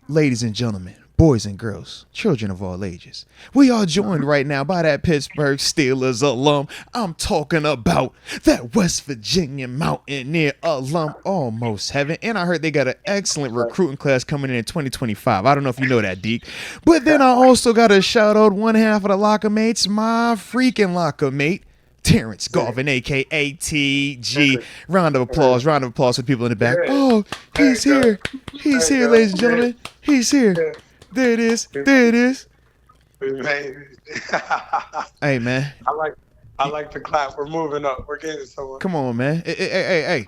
Ladies and gentlemen, boys and girls, children of all ages, we are joined right now by that Pittsburgh Steelers alum. I'm talking about that West Virginia Mountaineer alum, almost heaven. And I heard they got an excellent recruiting class coming in 2025. I don't know if you know that, Deke. But then I also got to shout out one half of the locker mates, my freaking locker mate, Terence Garvin, a.k.a. TG. Round of applause for the people in the back. Oh, he's here. He's here, ladies and gentlemen. He's here. There it is. There it is. Hey, man. I like the clap. We're moving up. We're getting somewhere. Come on, man. Hey.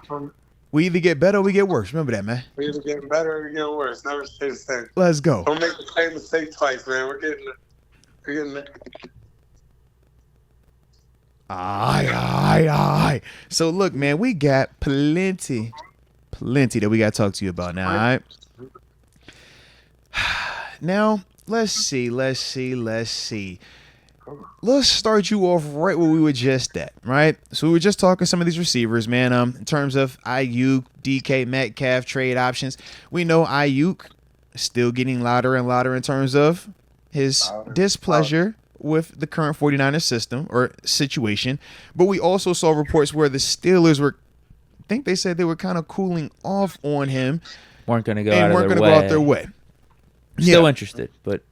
We either get better or we get worse. Remember that, man. We're either getting better or we're getting worse. Never stay the same. Let's go. Don't make the same mistake twice, man. We're getting there. Aye. So, look, man, we got plenty that we got to talk to you about now, all right? Now, let's see. Let's start you off right where we were just at, right? So we were just talking some of these receivers, man. In terms of Ayuk, DK Metcalf, trade options, we know Ayuk still getting louder and louder in terms of his displeasure with the current 49ers system or situation. But we also saw reports where the Steelers were, I think they said they were kind of cooling off on him. Weren't going to go out their way. Still interested, but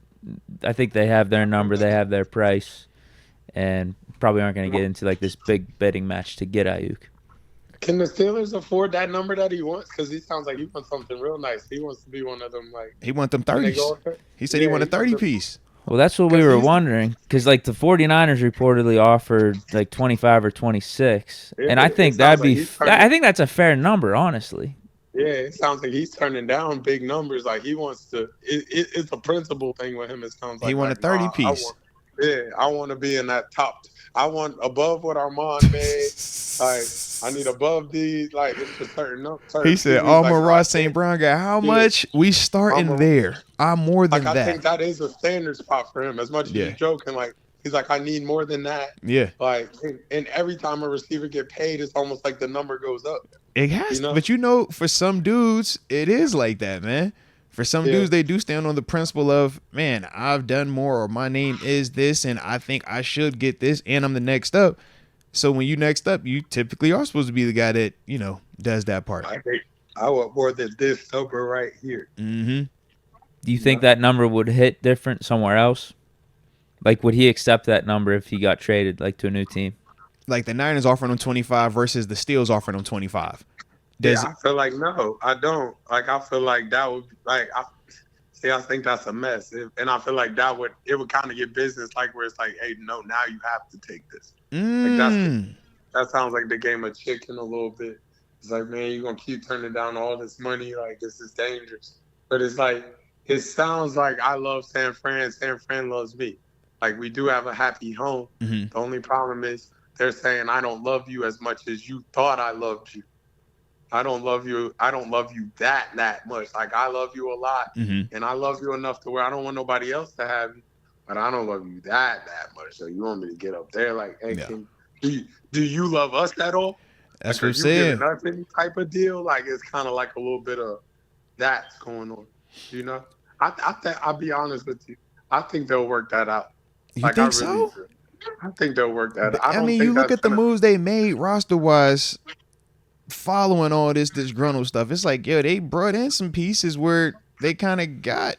I think they have their number, they have their price, and probably aren't going to get into like this big betting match to get Ayuk. Can the Steelers afford that number that he wants? Because he sounds like he wants something real nice. He wants to be one of them. Like he want them 30s. He said he want a 30-piece. Well, that's what we were wondering, because like the 49ers reportedly offered like 25 or 26, and I think I think that's a fair number, honestly. Yeah, it sounds like he's turning down big numbers. Like he wants to. It's a principle thing with him. It sounds like he want a 30-piece. I want to be in that top. I want above what Armand made. Like I need above these. Like it's a certain number. He said, Ross St. Brown got how much? We starting there. I'm more than that. I think that is a standard spot for him. As much as he's joking, like he's like, I need more than that. Yeah. Like, and every time a receiver get paid, it's almost like the number goes up. It has, but for some dudes, it is like that, man. For some dudes, they do stand on the principle of, man, I've done more, or my name is this, and I think I should get this, and I'm the next up. So when you next up, you typically are supposed to be the guy that, does that part. I want more than this number right here. Mm-hmm. Do you think that number would hit different somewhere else? Like, would he accept that number if he got traded, like, to a new team? Like the Niners offering him 25 versus the Steelers offering him 25. I feel like no, I don't. Like I feel like that would like I think that's a mess, and I feel like it would kind of get business like where it's like, hey, no, now you have to take this. Like that sounds like the game of chicken a little bit. It's like, man, you're gonna keep turning down all this money, like this is dangerous. But it's like it sounds like I love San Fran. San Fran loves me. Like we do have a happy home. Mm-hmm. The only problem is they're saying I don't love you as much as you thought I loved you. I don't love you. I don't love you that much. Like I love you a lot, and I love you enough to where I don't want nobody else to have you, but I don't love you that much. So you want me to get up there? Like, hey, do you love us at all? That's like, what I'm saying. That's any type of deal. Like it's kind of like a little bit of that's going on. I'll be honest with you. I think they'll work that out. You think so? I think they'll work that out. I mean, you look at the moves they made roster-wise, following all this disgruntled stuff. It's like, they brought in some pieces where they kind of got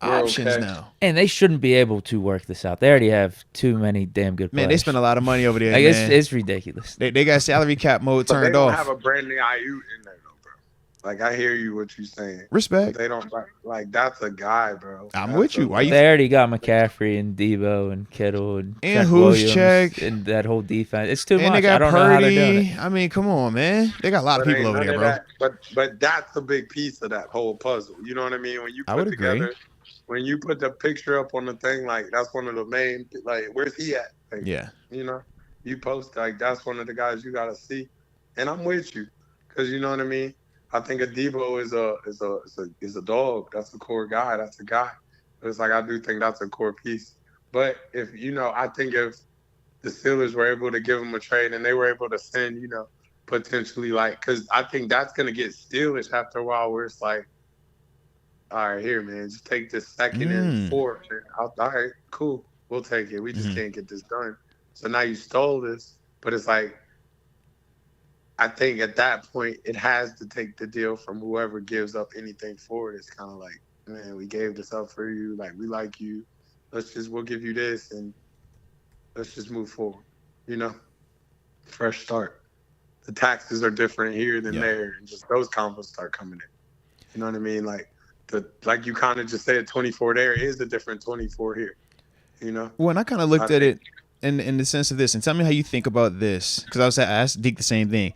options now. And they shouldn't be able to work this out. They already have too many damn good players. Man, they spend a lot of money over there, like, man. It's ridiculous. They got salary cap mode turned off. They don't have a brand new Ayuk in there, though, bro. Like, I hear you what you're saying. Respect. But they don't, like, that's a guy, bro. I'm with you. They already got McCaffrey and Debo and Kittle and Juszczyk and that whole defense. It's too much. And they got I don't know how they're doing it. I mean, come on, man. They got a lot of people over there, bro. But that's a big piece of that whole puzzle. You know what I mean? When you put together, when you put the picture up on the thing, like, that's one of the main, like, where's he at? Like, you post, like, that's one of the guys you got to see. And I'm with you because, you know what I mean? I think a Debo is a dog. That's a core guy. That's a guy. It's like I do think that's a core piece. But if I think if the Steelers were able to give him a trade and they were able to send, potentially because I think that's gonna get Steelish after a while, where it's like all right, here, man, just take this second and fourth. All right, cool. We'll take it. We just can't get this done. So now you stole this, but it's like, I think at that point, it has to take the deal from whoever gives up anything for it. It's kind of like, man, we gave this up for you. Like, we like you. We'll give you this and let's just move forward. You know, fresh start. The taxes are different here than there, and just those combos start coming in. You know what I mean? Like you kind of just said, 24 there is a different 24 here. You know. Well, and I kind of looked at it in the sense of this, and tell me how you think about this, because I asked Deke the same thing.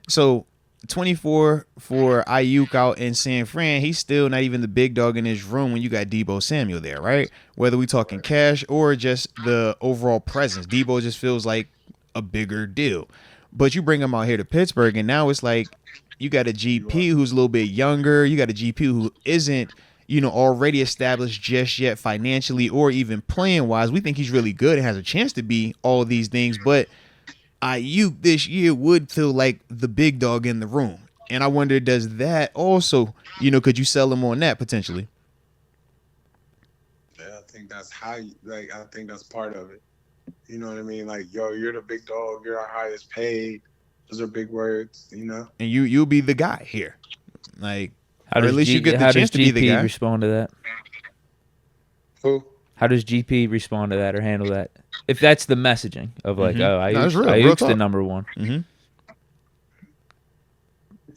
So 24 for Ayuk out in San Fran, he's still not even the big dog in his room when you got Deebo Samuel there, right? Whether we talking cash or just the overall presence, Deebo just feels like a bigger deal. But you bring him out here to Pittsburgh, and now it's like you got a GP who's a little bit younger. You got a GP who isn't, already established just yet financially or even playing wise. We think he's really good and has a chance to be all these things, but Ayuk this year would feel like the big dog in the room. And I wonder, does that also, could you sell him on that potentially? Yeah, I think that's I think that's part of it. You know what I mean? Like, yo, you're the big dog. You're our highest paid. Those are big words, And you'll be the guy here. Like, or at least you get the chance to be the guy. How does GP respond to that? Who? How does GP respond to that or handle that? If that's the messaging of like, Ayuk's the number one. Mm-hmm.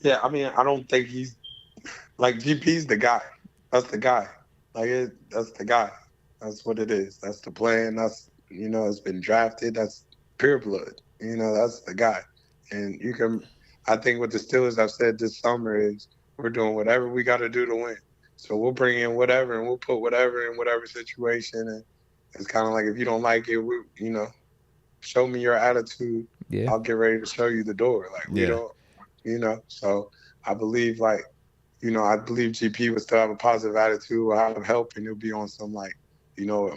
Yeah, I mean, I don't think he's like GP's the guy. That's the guy. That's the guy. That's what it is. That's the plan. That's it's been drafted. That's pure blood. That's the guy. And I think what the Steelers have said this summer is we're doing whatever we got to do to win. So we'll bring in whatever and we'll put whatever in whatever situation. And it's kind of like, if you don't like it, show me your attitude. Yeah. I'll get ready to show you the door. Like, we don't, so I believe I believe GP would still have a positive attitude, will have help, and he'll be on some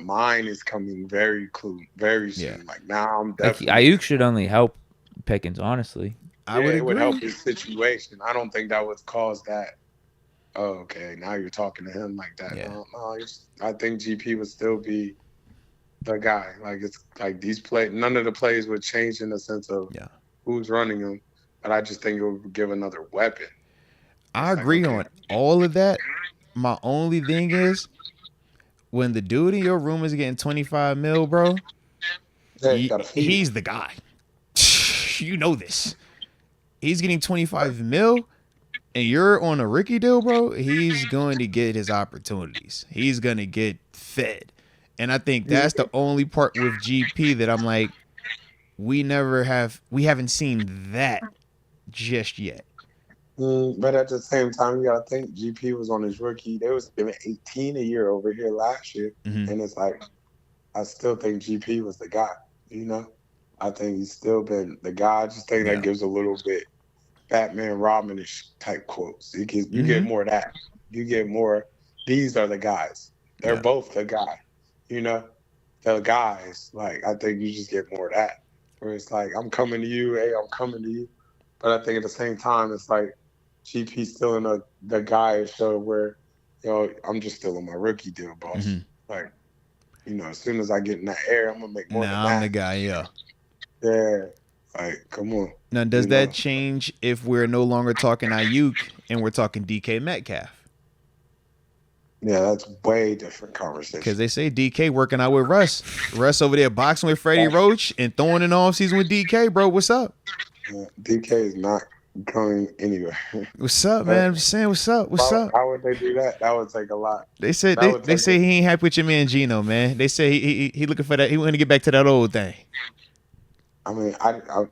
mine is coming very soon. Yeah. Like, now I'm definitely. Ayuk should only help Pickens, honestly. I would agree. It would help his situation. I don't think that would cause that. Oh, okay, now you're talking to him like that. Yeah. No, I think GP would still be the guy. Like, it's like these none of the plays would change in the sense of who's running them, but I just think it would give another weapon. I agree on all of that. My only thing is, when the dude in your room is getting $25 million, bro, he's the guy. You know this. He's getting $25 million, and you're on a rookie deal, bro. He's going to get his opportunities. He's going to get fed. And I think that's the only part with GP that I'm like, we haven't seen that just yet. But at the same time, you got to think GP was on his rookie. They was giving 18 a year over here last year. Mm-hmm. And it's like, I still think GP was the guy, I think he's still been the guy. I just think that gives a little bit Batman Robin-ish type quotes. You get more of that. You get more, these are the guys. They're both the guy, the guys. Like, I think you just get more of that. Where it's like, I'm coming to you, hey, I'm coming to you. But I think at the same time, it's like GP's still in the guy show where, I'm just still on my rookie deal, boss. Mm-hmm. Like, as soon as I get in that air, I'm going to make more than that. I'm the guy, yeah. Yeah, like, come on. Now, does that change if we're no longer talking Ayuk and we're talking DK Metcalf? Yeah, that's way different conversation. Because they say DK working out with Russ. Russ over there boxing with Freddie Roach and throwing in the offseason with DK, bro. What's up? Yeah, DK is not going anywhere. What's up, man? I'm just saying, what's up? What's up? How would they do that? That would take a lot. They said they say he ain't happy with your man Gino, man. They say he looking for that. He want to get back to that old thing. I mean, I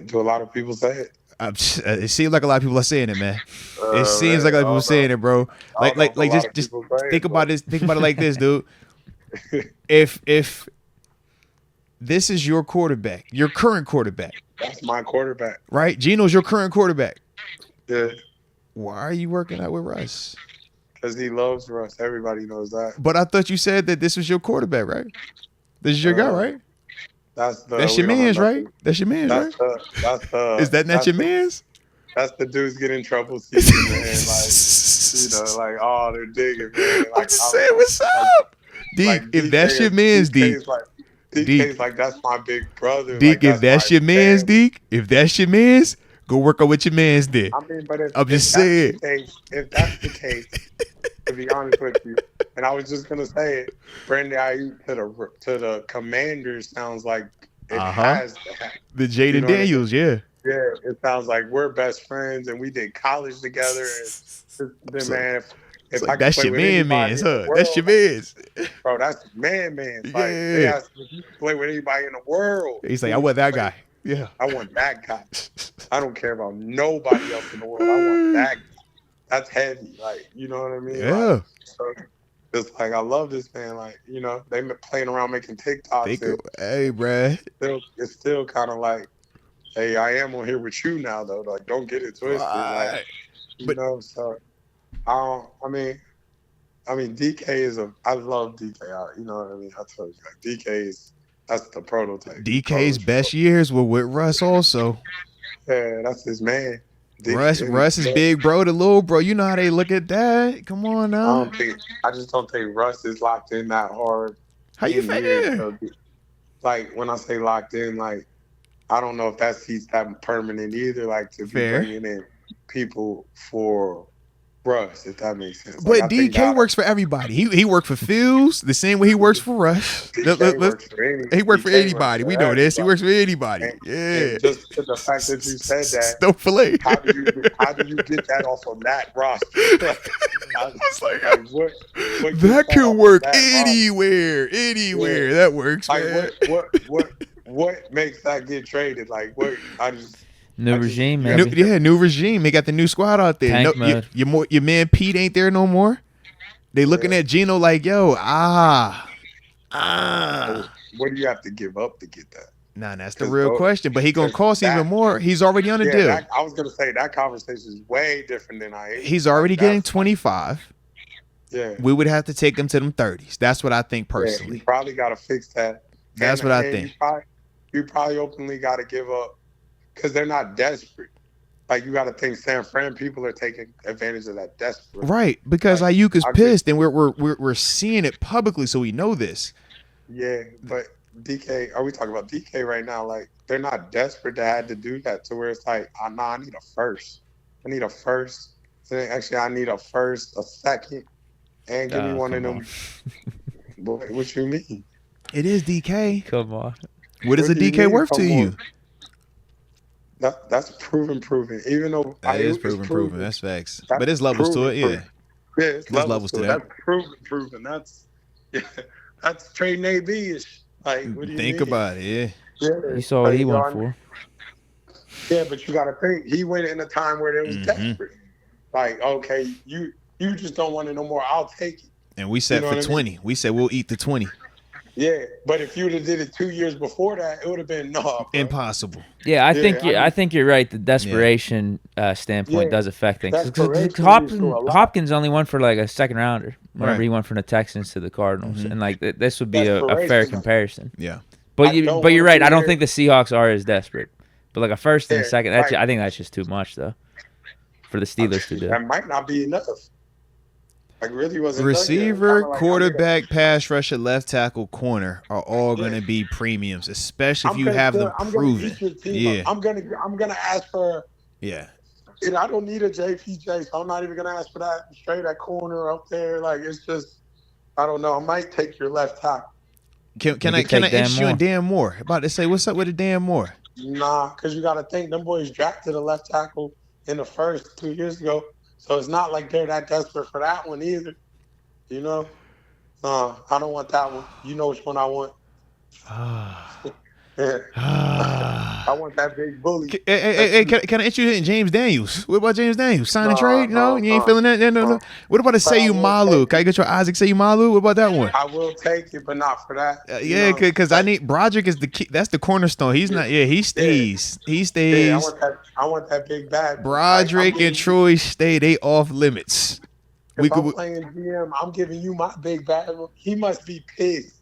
do a lot of people say it? It seems like a lot of people are saying it, man. It seems like a lot of people are saying it, bro. Like just think about this. Think about it like this, dude. If this is your quarterback, your current quarterback. That's my quarterback. Right? Gino's your current quarterback. Yeah. Why are you working out with Russ? Because he loves Russ. Everybody knows that. But I thought you said that this was your quarterback, right? This is your guy, right? That's your man's, right? That's your man's, right? Is that not your man's? That's the dudes get in trouble season, man. Like, oh, they're digging, man. Like, I'm just saying, what's up? Deke, like, if that's your man's, Deke. DK's like, that's my big brother. Deke, if that's your man's, Deke, if that's your man's, go work on what your man's did. I mean, but I'm just saying. If that's the case, to be honest with you, and I was just gonna say it, Brandon Ayuk to the Commanders sounds like it has the Jaden Daniels, Yeah, it sounds like we're best friends and we did college together. And then, man, if like, I that's your man's, huh? That's your man's, bro. That's man's. Like, they asked if you play with anybody in the world. He's like, I want that guy. Yeah, I want that guy. I don't care about nobody else in the world. I want that guy. That's heavy, like, you know what I mean? Yeah. Like, so it's like, I love this, man. Like, you know, they playing around making TikToks. Hey, bruh. It's still kind of like, hey, I am on here with you now, though. Like, don't get it twisted. Like, you know, so I mean, DK is I love DK. You know what I mean? I told you, like, that's the prototype. DK's best years were with Russ also. Yeah, that's his man. Russ is big bro to little bro. You know how they look at that. Come on now. I just don't think Russ is locked in that hard. How you figure? Like, when I say locked in, like, I don't know if he's that permanent either. Like, to be bringing in people for Russ, if that makes sense. But like, DK works for everybody. He worked for Phils the same way he works for Russ. He works for anybody. We know this. He works for anybody. And just to the fact that you said that, no filet. How do you get that off of that roster? I was like, what that can work anywhere. Anywhere that works. Like, man. What makes that get traded? Like, what? New regime, maybe. New regime. They got the new squad out there. Your man Pete ain't there no more. They looking at Geno like, yo, What do you have to give up to get that? Nah, that's the real question. But he gonna cost even more. He's already on the deal. I was gonna say that conversation is way different than I am. He's already getting 25. Yeah, we would have to take him to them 30s. That's what I think personally. You probably got to fix that. That's what I think. You probably openly got to give up. Because they're not desperate. Like, you got to think San Fran people are taking advantage of that desperate. Right, because Ayuk is pissed, and we're seeing it publicly, so we know this. Yeah, but DK, are we talking about DK right now? Like, they're not desperate to have to do that to where it's like, I need a first. I need a first. Actually, I need a first, a second, and give me one of them. What you mean? It is DK. Come on. What is a DK worth to you? That's proven. Even though that is proven. That's facts. But there's levels to it, yeah. Yeah, there's levels to that. That's proven. That's trading AB-ish. Like, what do you think mean? About it, yeah. You saw what he went for. Yeah, but you got to think he went in a time where it was desperate. Like, okay, you just don't want it no more. I'll take it. And we said for 20. I mean? We said we'll eat the 20. Yeah, but if you would have did it 2 years before that, it would have been impossible. Yeah, I think you're right. The desperation standpoint does affect things. Hopkins only went for like a second rounder whenever he went from the Texans to the Cardinals, and like this would be a fair comparison. Yeah, but you're right. I don't think the Seahawks are as desperate. But like a first and a second, I think that's just too much though for the Steelers to do. That might not be enough. Like, really wasn't receiver, quarterback, pass rusher, left tackle, corner are all going to be premiums, especially if you have them proven. I'm gonna ask for. Yeah. And I don't need a JPJ, so I'm not even gonna ask for that straight at corner up there. Like, it's just, I don't know. I might take your left tackle. Can I interest you in Dan Moore? About to say, what's up with the Dan Moore? Nah, because you got to think them boys drafted a left tackle in the first 2 years ago. So it's not like they're that desperate for that one either. You know? I don't want that one. You know which one I want. I want that big bully. Hey, can I interest you in James Daniels? What about James Daniels? Sign and trade? No? You ain't feeling that? No. What about a Seyu Malu? Can I get your Isaac Seyu Malu? What about that one? I will take it, but not for that. Yeah, because I need Broderick is the key. That's the cornerstone. He's not. Yeah, he stays. He stays. Yeah, I want that big bad. Broderick and Troy stay. They off limits. If I'm playing GM, I'm giving you my big bad. He must be pissed.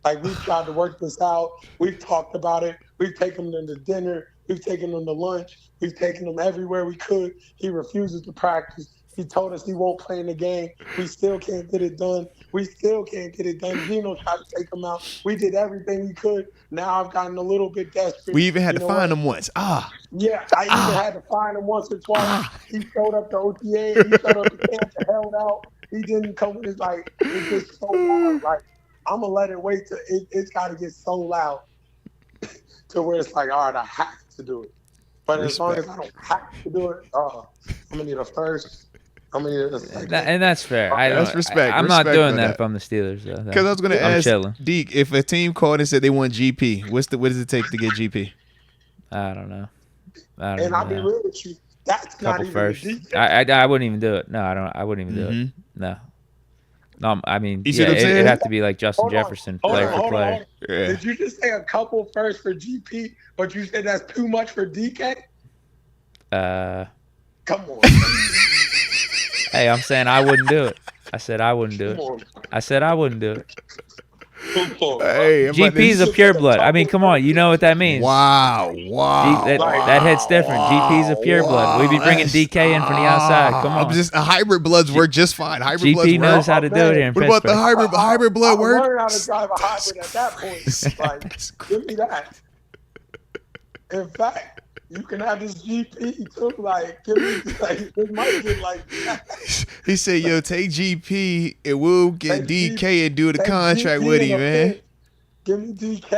Like, we've tried to work this out. We've talked about it. We've taken them to dinner. We've taken him to lunch. We've taken him everywhere we could. He refuses to practice. He told us he won't play in the game. We still can't get it done. Gino tried to take him out. We did everything we could. Now I've gotten a little bit desperate. We even had to find him once. Yeah, I even had to find him once or twice. He showed up to OTA. He showed up to camp and held out. He didn't come with his, it's just so loud. Like, I'm going to let it wait till it's got to get so loud to where it's like, all right, I have to do it. But as long as I don't have to do it, I'm going to need a first. I'm going to need a second. And that's fair. That's respect. I'm not doing that if I'm the Steelers. Because I was going to ask Deke, if a team called and said they want GP, what does it take to get GP? I don't know. I'll be real with you. That's not even first. I wouldn't even do it. No, I wouldn't even do it. No, I mean, it'd have to be like Justin Jefferson, player for player. Yeah. Did you just say a couple first for GP, but you said that's too much for DK? Come on. Hey, I'm saying I wouldn't do it. I said I wouldn't do it. Hey, GP's a pure blood. I mean, come on, you know what that means. Wow. That hits different. GP's a pure blood. We be bringing DK in from the outside. Come on. Hybrid bloods work just fine. Hybrid bloods GP knows how to do it here in Pittsburgh. What about the hybrid blood work? I learned how to drive a hybrid at that point. Like, give me that. In fact, you can have this GP too. Like, give me this might get like that. He said, "Yo, take GP and we'll get DK and do the contract with him, man." Give me DK.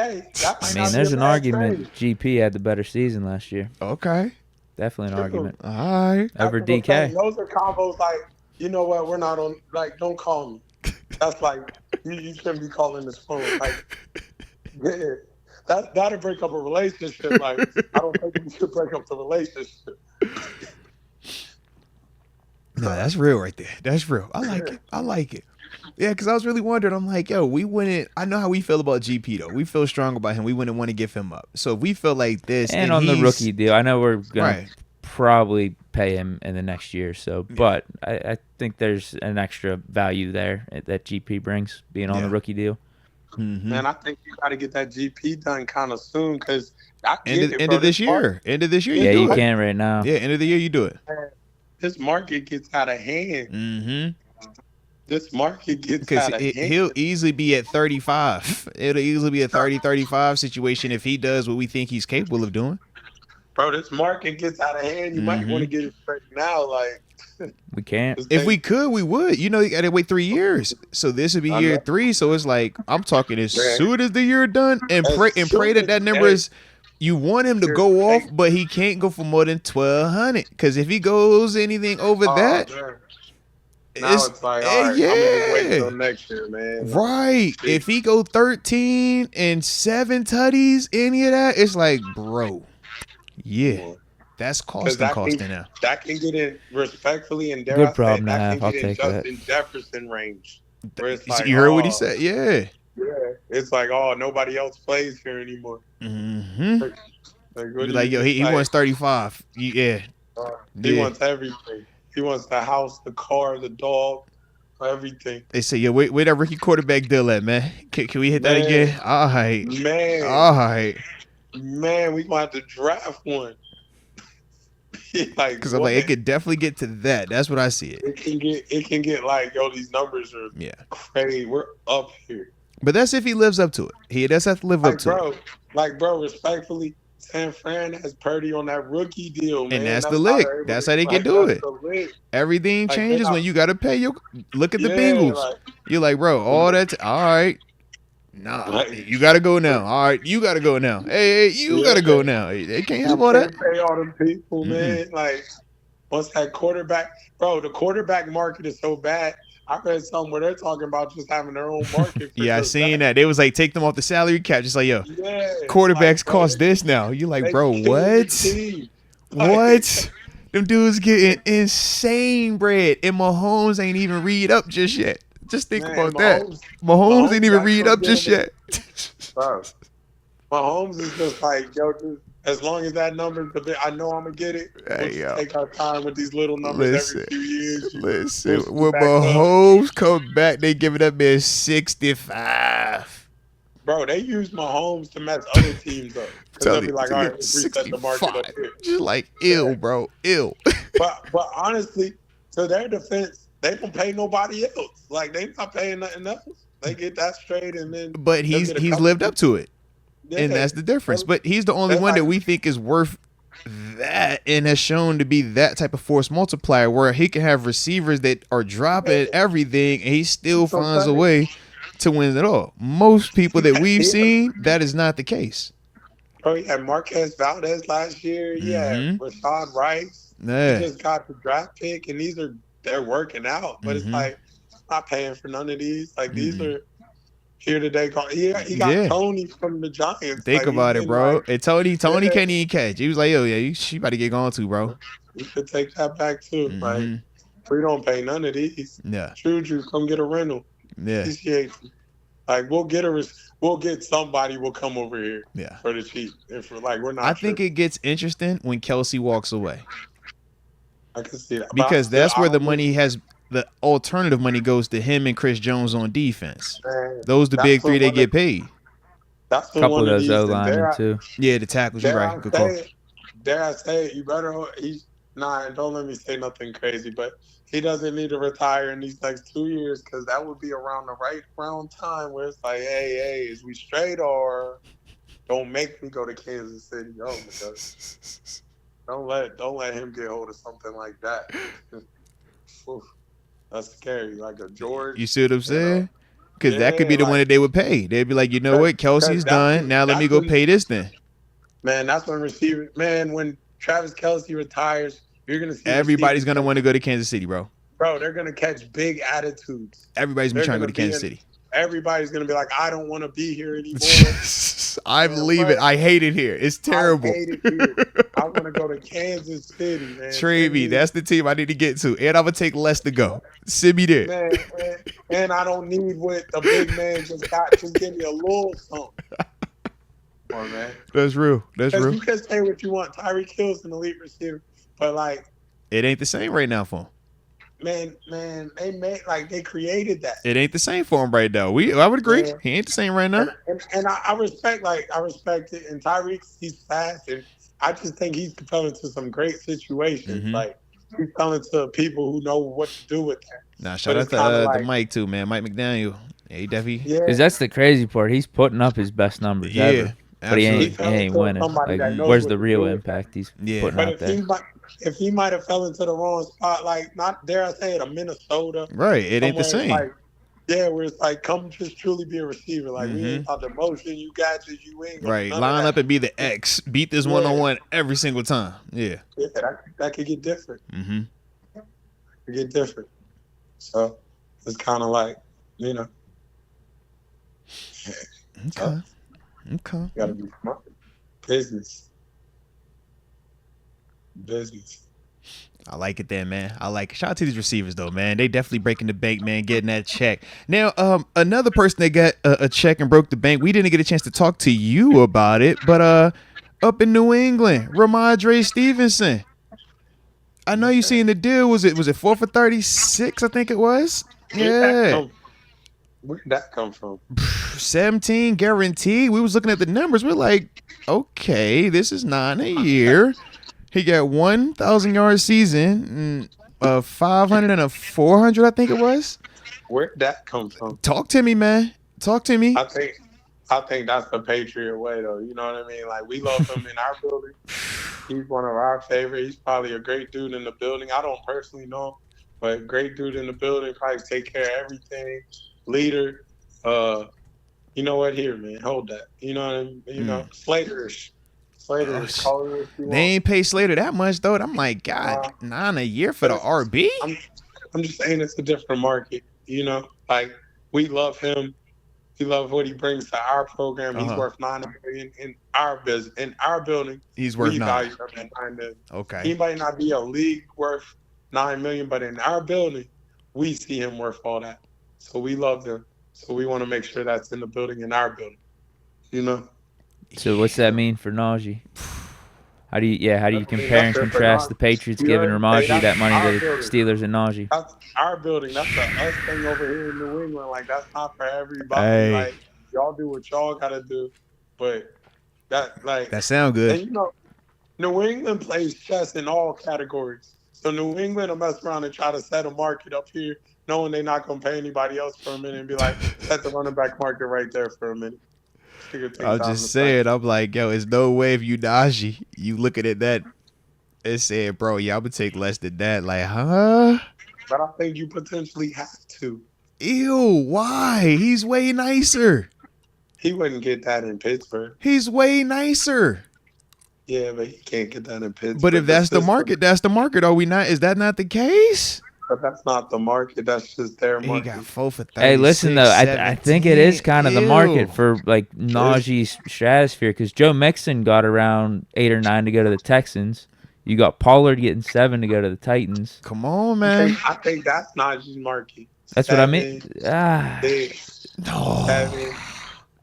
I mean, there's an argument. GP had the better season last year. Okay, definitely an argument. All right, over DK. Those are combos like, you know what? We're not on. Like, don't call me. That's like you shouldn't be calling this phone. Like, yeah. That'll break up a relationship. Like, I don't think we should break up the relationship. No, that's real right there. That's real. I like it. Yeah, because I was really wondering. I'm like, yo, we wouldn't. I know how we feel about GP though. We feel strong about him. We wouldn't want to give him up. So if we feel like this, and on the rookie deal, I know we're gonna probably pay him in the next year. So, but I think there's an extra value there that GP brings being on the rookie deal. Mm-hmm. Man, I think you got to get that GP done kind of soon because end of this year. Yeah, you can right now. Yeah, end of the year you do it. This market gets out of hand. Mm-hmm. This market gets out of hand. He'll easily be at 35. It'll easily be a 30-35 situation if he does what we think he's capable of doing. Bro, this market gets out of hand. You might want to get it straight now. Like, we can't. If we could, we would. You know, you got to wait 3 years. So this would be year 3. So it's like, I'm talking as soon as the year done and pray that number is, you want him to go off, but he can't go for more than 1,200. Because if he goes anything over that, now it's like, all right, I'm gonna wait till next year, man. Right. If he go 13 and 7 tutties, any of that, it's like, bro, that's costing now. That can get in respectfully and good problem to have. I'll take that. Justin Jefferson range. Where it's like, you heard what he said? Yeah. Yeah. It's like, nobody else plays here anymore. Mm-hmm. Like yo, he wants 35. Yeah. He wants everything. He wants the house, the car, the dog, everything. They say, yo, where that rookie quarterback deal at, man? Can we hit that again? All right. Man. All right. Man, we gonna have to draft one. Because I'm like, it could definitely get to that. That's what I see it. It can get like, yo, these numbers are crazy. We're up here. But that's if he lives up to it. He does have to live up to it. Bro, respectfully, San Fran has Purdy on that rookie deal, man. And that's the lick. That's how they can do it. Everything changes when you got to pay your. Look at the Bengals. You're like, bro, all that. All right. Nah, you got to go now. All right, you got to go now. Hey, you got to go now. They can't have all that. Pay all them people, man. Like, once that quarterback. Bro, the quarterback market is so bad. I read something where they're talking about just having their own market. Yeah, I seen that. They was like, take them off the salary cap. Just like, yo, quarterbacks cost this now. You like, bro, what? What? Them dudes getting insane bread. And Mahomes ain't even read up just yet. Just think about that. Mahomes ain't even read up just yet. Bro, Mahomes is just like, yo, as long as that number's a bit, I know I'm going to get it. We'll take our time with these little numbers every few years. When Mahomes come back, they giving that man 65. Bro, they use Mahomes to mess other teams up. Because they'll be like, all right, let's reset the market up here. Just like, ill, bro. Ill. But honestly, to their defense, they don't pay nobody else. Like, they not paying nothing else. They get that straight and then... But he's lived up to it. Yeah. And that's the difference. But he's the only one that we think is worth that and has shown to be that type of force multiplier where he can have receivers that are dropping everything and he still finds a way to win it all. Most people that we've seen, that is not the case. Oh, he had Marquez Valdez last year. Yeah, Rashad Rice. Yeah. He just got the draft pick, and they're working out. But it's like, I'm not paying for none of these. Like, these are here today. He got Tony from the Giants. Think about it, bro. Like, and Tony can't even catch. He was like, yo, yeah, she about to get gone too, bro. You could take that back, too. Like, we don't pay none of these. Yeah. Juju, come get a rental. Yeah. Like, we'll get somebody will come over here for the cheap. If we're not. I think it gets interesting when Kelsey walks away. I can see that. Because that's where the money the alternative money goes to him and Chris Jones on defense. Man, those the big three they get paid. That's a couple of those O-linemen too. Yeah, the tackles. You're right. Good call. Dare I say it? You better. Don't let me say nothing crazy, but he doesn't need to retire in these next 2 years because that would be around the right round time where it's like, hey, is we straight or don't make me go to Kansas City? Oh my God. Don't let him get hold of something like that. That's scary. Like a George. You see what I'm saying? Because that could be the one that they would pay. They'd be like, you know what? Kelsey's done. Now let me go pay this then. Man, that's when when Travis Kelce retires, you're going to see everybody's going to want to go to Kansas City, bro. Bro, they're going to catch big attitudes. Everybody's been trying to go to Kansas City. Everybody's going to be like, I don't want to be here anymore. I believe it. I hate it here. It's terrible. I hate it here. I want to go to Kansas City, man. Trade me. That's the team I need to get to. And I'm going to take less to go. Send me there. Man. And I don't need what the big man just got. Just give me a little something. Come on, man. That's real. You can say what you want. Tyreek Hill's an elite receiver. But, like. It ain't the same right now for him. Man, they created that. It ain't the same for him right now. I would agree. Yeah. He ain't the same right now. And I respect it. And Tyreek, he's fast, and I just think he's fell into some great situations. Like he fell into people who know what to do with that. Nah, shout out to the Mike too, man. Mike McDaniel. Yeah, he definitely. Yeah, because that's the crazy part. He's putting up his best numbers ever. But he ain't winning. Like, where's the real impact he's putting out there? If he might have fell into the wrong spot, like, not dare I say it, a Minnesota. Right, it ain't the same. Where it's like, come just truly be a receiver. Like, we ain't about the motion, you got you ain't. Right, line up and be the X. Beat this one-on-one every single time. Yeah. Yeah, that could get different. It could get different. So, it's kind of like, you know. Okay. You got to be smart. Business. I like it there, man. I like it. Shout out to these receivers, though, man. They definitely breaking the bank, man, getting that check. Now, another person that got a check and broke the bank, we didn't get a chance to talk to you about it, but up in New England, Ramondre Stevenson. I know you seen the deal. Was it 4 for 36, I think it was? Yeah. Where did that come from? 17 guaranteed. We was looking at the numbers. We're like, okay, this is $9 a year. He got 1,000 yard season, 500 and a 400, I think it was. Where'd that come from? Talk to me, man. Talk to me. I think that's the Patriot way, though. You know what I mean? Like, we love him in our building. He's one of our favorites. He's probably a great dude in the building. I don't personally know him, but great dude in the building. Probably take care of everything. Leader. You know what? Here, man. Hold that. You know what I mean? You know, Slater-ish. They ain't pay Slater that much though. I'm like, God, $9 a year for the RB. I'm just saying it's a different market. You know, like we love him. We love what he brings to our program. He's worth $9 million in our business, in our building. He's worth $9. Okay. He might not be a league worth $9 million, but in our building, we see him worth all that. So we love him. So we want to make sure that's in the building, in our building. You know. So what's that mean for Najee? How do you compare and contrast the Patriots giving Ramondre that money to the Steelers and Najee? That's our building. That's the us thing over here in New England. Like, that's not for everybody. Hey, like, Y'all do what y'all gotta do, but that sound good. And New England plays chess in all categories. So New England will mess around and try to set a market up here, knowing they're not gonna pay anybody else for a minute, and be like, set the running back market right there for a minute. I'm just saying, I'm like, yo, there's no way if you Najee, you looking at that and saying, bro, y'all would take less than that. Like, huh? But I think you potentially have to. Ew, why? He's way nicer. He wouldn't get that in Pittsburgh. He's way nicer. Yeah, but he can't get that in Pittsburgh. But if that's the market, that's the market. Are we not? Is that not the case? But that's not the market. That's just their market. He got 4 for 36. Hey, listen though, I think it is kind of the market for like Najee's stratosphere because Joe Mixon got around 8 or 9 to go to the Texans. You got Pollard getting 7 to go to the Titans. Come on, man. I think that's Najee's market. That's 7, what I mean. No. 7.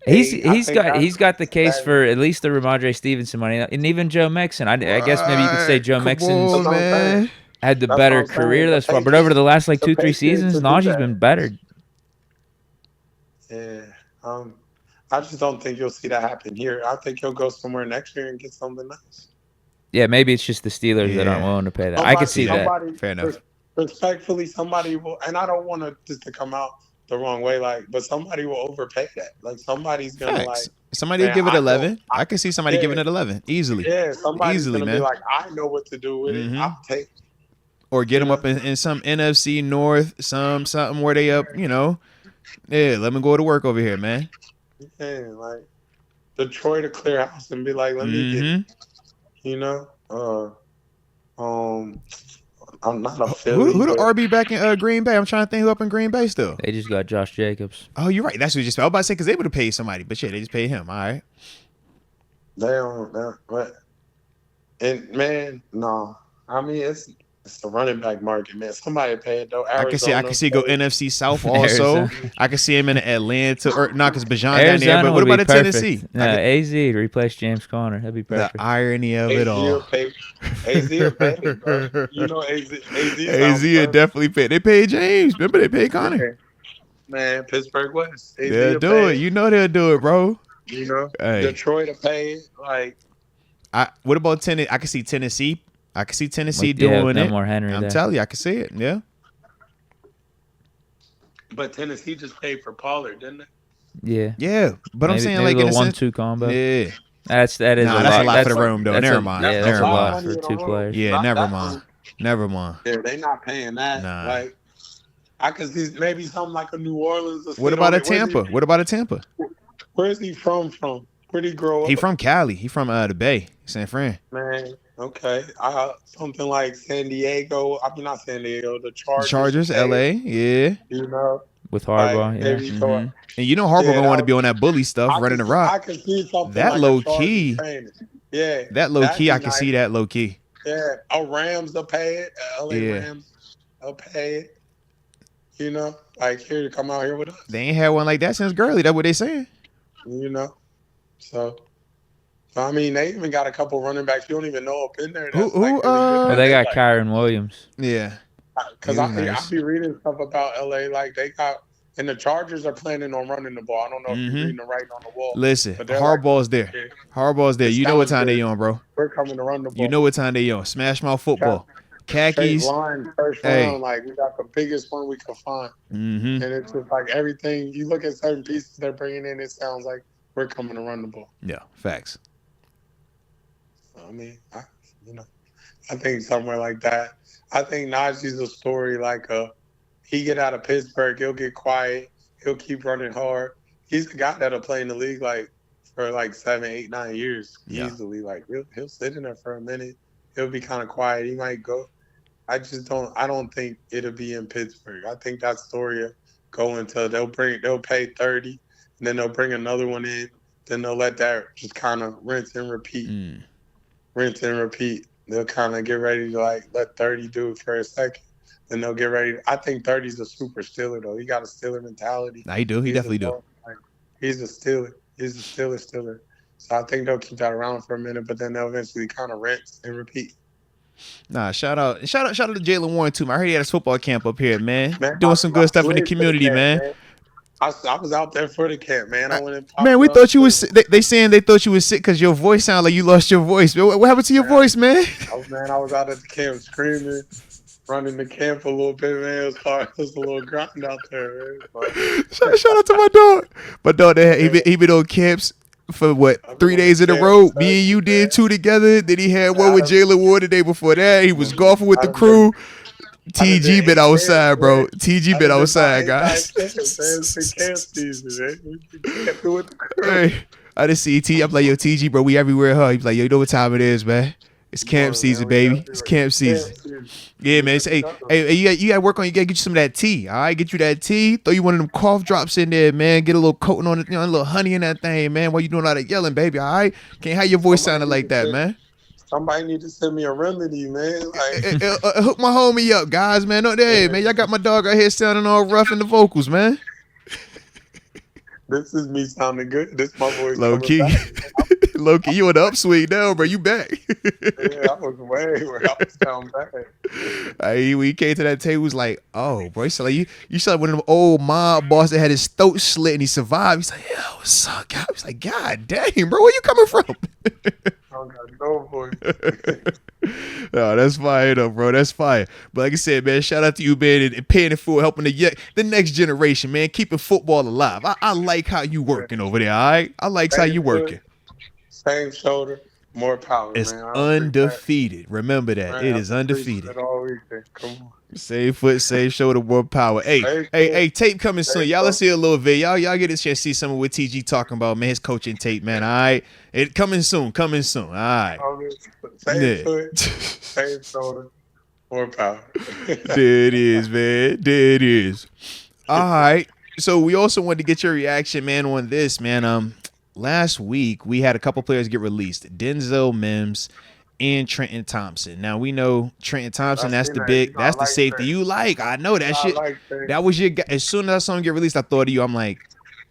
He's got the case for at least the Ramondre Stevenson money, and even Joe Mixon. I guess maybe you could say Joe Mixon had the better career thus far, but over the last like 2-3 seasons, Najee's been better. Yeah, I just don't think you'll see that happen here. I think he'll go somewhere next year and get something nice. Yeah, maybe it's just the Steelers that aren't willing to pay that. I could see that. Fair enough. Respectfully, somebody will, and I don't want to come out the wrong way, but somebody will overpay that. Like somebody's gonna somebody will give it 11. I can see somebody giving it 11 easily. Yeah, somebody's easily, gonna man. be like, I know what to do with it. I'll take it. Or get them up in some NFC North, something where they up, Yeah, let me go to work over here, man. Yeah, like Detroit to clear house and be like, let me get it. I'm not a Philly. Who the RB back in Green Bay? I'm trying to think who up in Green Bay still. They just got Josh Jacobs. Oh, you're right. That's what you just. I was about to say because they would have paid somebody, but yeah, they just paid him. All right. They don't. And man, no. I mean, it's the running back market, man. Somebody paid though. Arizona, I can see go NFC South also. I can see him in Atlanta or not because Bajan down there. But what about Tennessee? AZ to replace James Conner. That'd be perfect. The irony of it all. AZ will pay, bro. You know AZ will definitely pay. They paid James. Remember they paid Conner. Man, Pittsburgh West. They'll do it. You know they'll do it, bro. Detroit will pay. What about Tennessee? I can see Tennessee. Doing it. More Henry I'm telling you, I can see it. Yeah. But Tennessee just paid for Pollard, didn't it? Yeah. Yeah, but I'm saying like a 1-2 combo. Yeah. That is a lot for the room though. Never mind. Yeah, that's a lot for 2 players. Yeah, never mind. Yeah, they not paying that. Nah. Like I could see maybe something like a New Orleans. What about a Tampa? Where is he from? Where'd he grow up? He from Cali. He from the Bay, San Fran. Man, okay. Something like San Diego. I mean, not San Diego. The Chargers. Chargers, LA. Yeah. With Harbaugh. And Harbaugh gonna want to be on that bully stuff, running the rock. I can see something that like low key. Yeah. That low key. I can see that low key. Yeah. Rams will pay it. LA Rams will pay it. Like here to come out here with us. They ain't had one like that since Gurley. That's what they saying. So I mean, they even got a couple running backs you don't even know up in there. They got Kyron Williams. Yeah. Because I be reading stuff about LA, like they got, and the Chargers are planning on running the ball. I don't know if you're reading the writing on the wall. Listen, Harbaugh's there. Harbaugh's there. You know what time they on, bro. We're coming to run the ball. You know what time they on. Smash mouth football. Khakis. First round, like we got the biggest one we could find. And it's just like everything. You look at certain pieces they're bringing in, it sounds like we're coming to run the ball. Yeah, facts. I mean, I think somewhere like that. I think Najee's a story like he get out of Pittsburgh, he'll get quiet, he'll keep running hard. He's a guy that'll play in the league for 7, 8, 9 years easily. Like he'll sit in there for a minute. He'll be kind of quiet. He might go. I don't think it'll be in Pittsburgh. I think that story will go until they'll pay 30. And then they'll bring another one in. Then they'll let that just kind of rinse and repeat. They'll kind of get ready to let 30 do it for a second. Then they'll get ready. I think 30's a super Steeler, though. He got a Steeler mentality. Nah, he do. He definitely do. He's a Steeler. He's a Steeler. So I think they'll keep that around for a minute, but then they'll eventually kind of rinse and repeat. Nah, shout out to Jalen Warren, too, man. I heard he had a football camp up here, man. Doing some good stuff in the community, man. I was out there for the camp, man. I went and popped man, we thought you was. They saying they thought you was sick because your voice sounded like you lost your voice. What happened to your voice, man? I was out at the camp screaming, running the camp a little bit, man. It was hard. It was a little grind out there, man. Shout out to my dog. My dog, he been on camps for what 3 days in a row. Me and you did 2 together. Then he had one with Jalen Ward the day before that. He was golfing with the crew. TG been outside, bro. TG been outside, guys. Hey, I just see T. I'm like, yo, TG, bro, we everywhere, huh? He's like, yo, you know what time it is, man? It's camp season, baby. It's camp season. Yeah, man. Hey, you got to work on. You got to get you some of that tea. All right, get you that tea. Throw you one of them cough drops in there, man. Get a little coating on it, a little honey in that thing, man. While you doing all that yelling, baby. All right, can't have your voice sounding like that, man. Somebody need to send me a remedy, man. Like, hook my homie up, guys, man. No, hey, man, y'all got my dog out here sounding all rough in the vocals, man. This is me sounding good. This is my voice. Low key, low key, you on the upswing now, bro. You back? Yeah, I was way where I was down bad. When you came to that table, was like, oh, bro. So like you saw one of them old mob boss that had his throat slit and he survived. He's like, yo, what's up, God? He's like, God dang, bro, where you coming from? I don't got no voice. No, that's fire though, bro. That's fire. But like I said, man, shout out to you, man, and paying it forward, helping the next generation, man, keeping football alive. I like how you working over there, all right? I like how you working. Same shoulder, more power, it's man. Undefeated. Remember that. Man, it is undefeated. All weekend. Come on. Same foot, same shoulder, more power. Hey, tape coming soon. Y'all, let's see a little video. Y'all get a chance to see some of what TG talking about, man. His coaching tape, man. All right. It coming soon. All right. Same foot, same shoulder, more power. There it is, man. There it is. All right. So we also wanted to get your reaction, man, on this, man. Last week we had a couple players get released. Denzel Mims and Trenton Thompson. Now we know Trenton Thompson. That's the safety you like. I know that shit. That was your guy. As soon as I saw him get released, I thought of you. I'm like,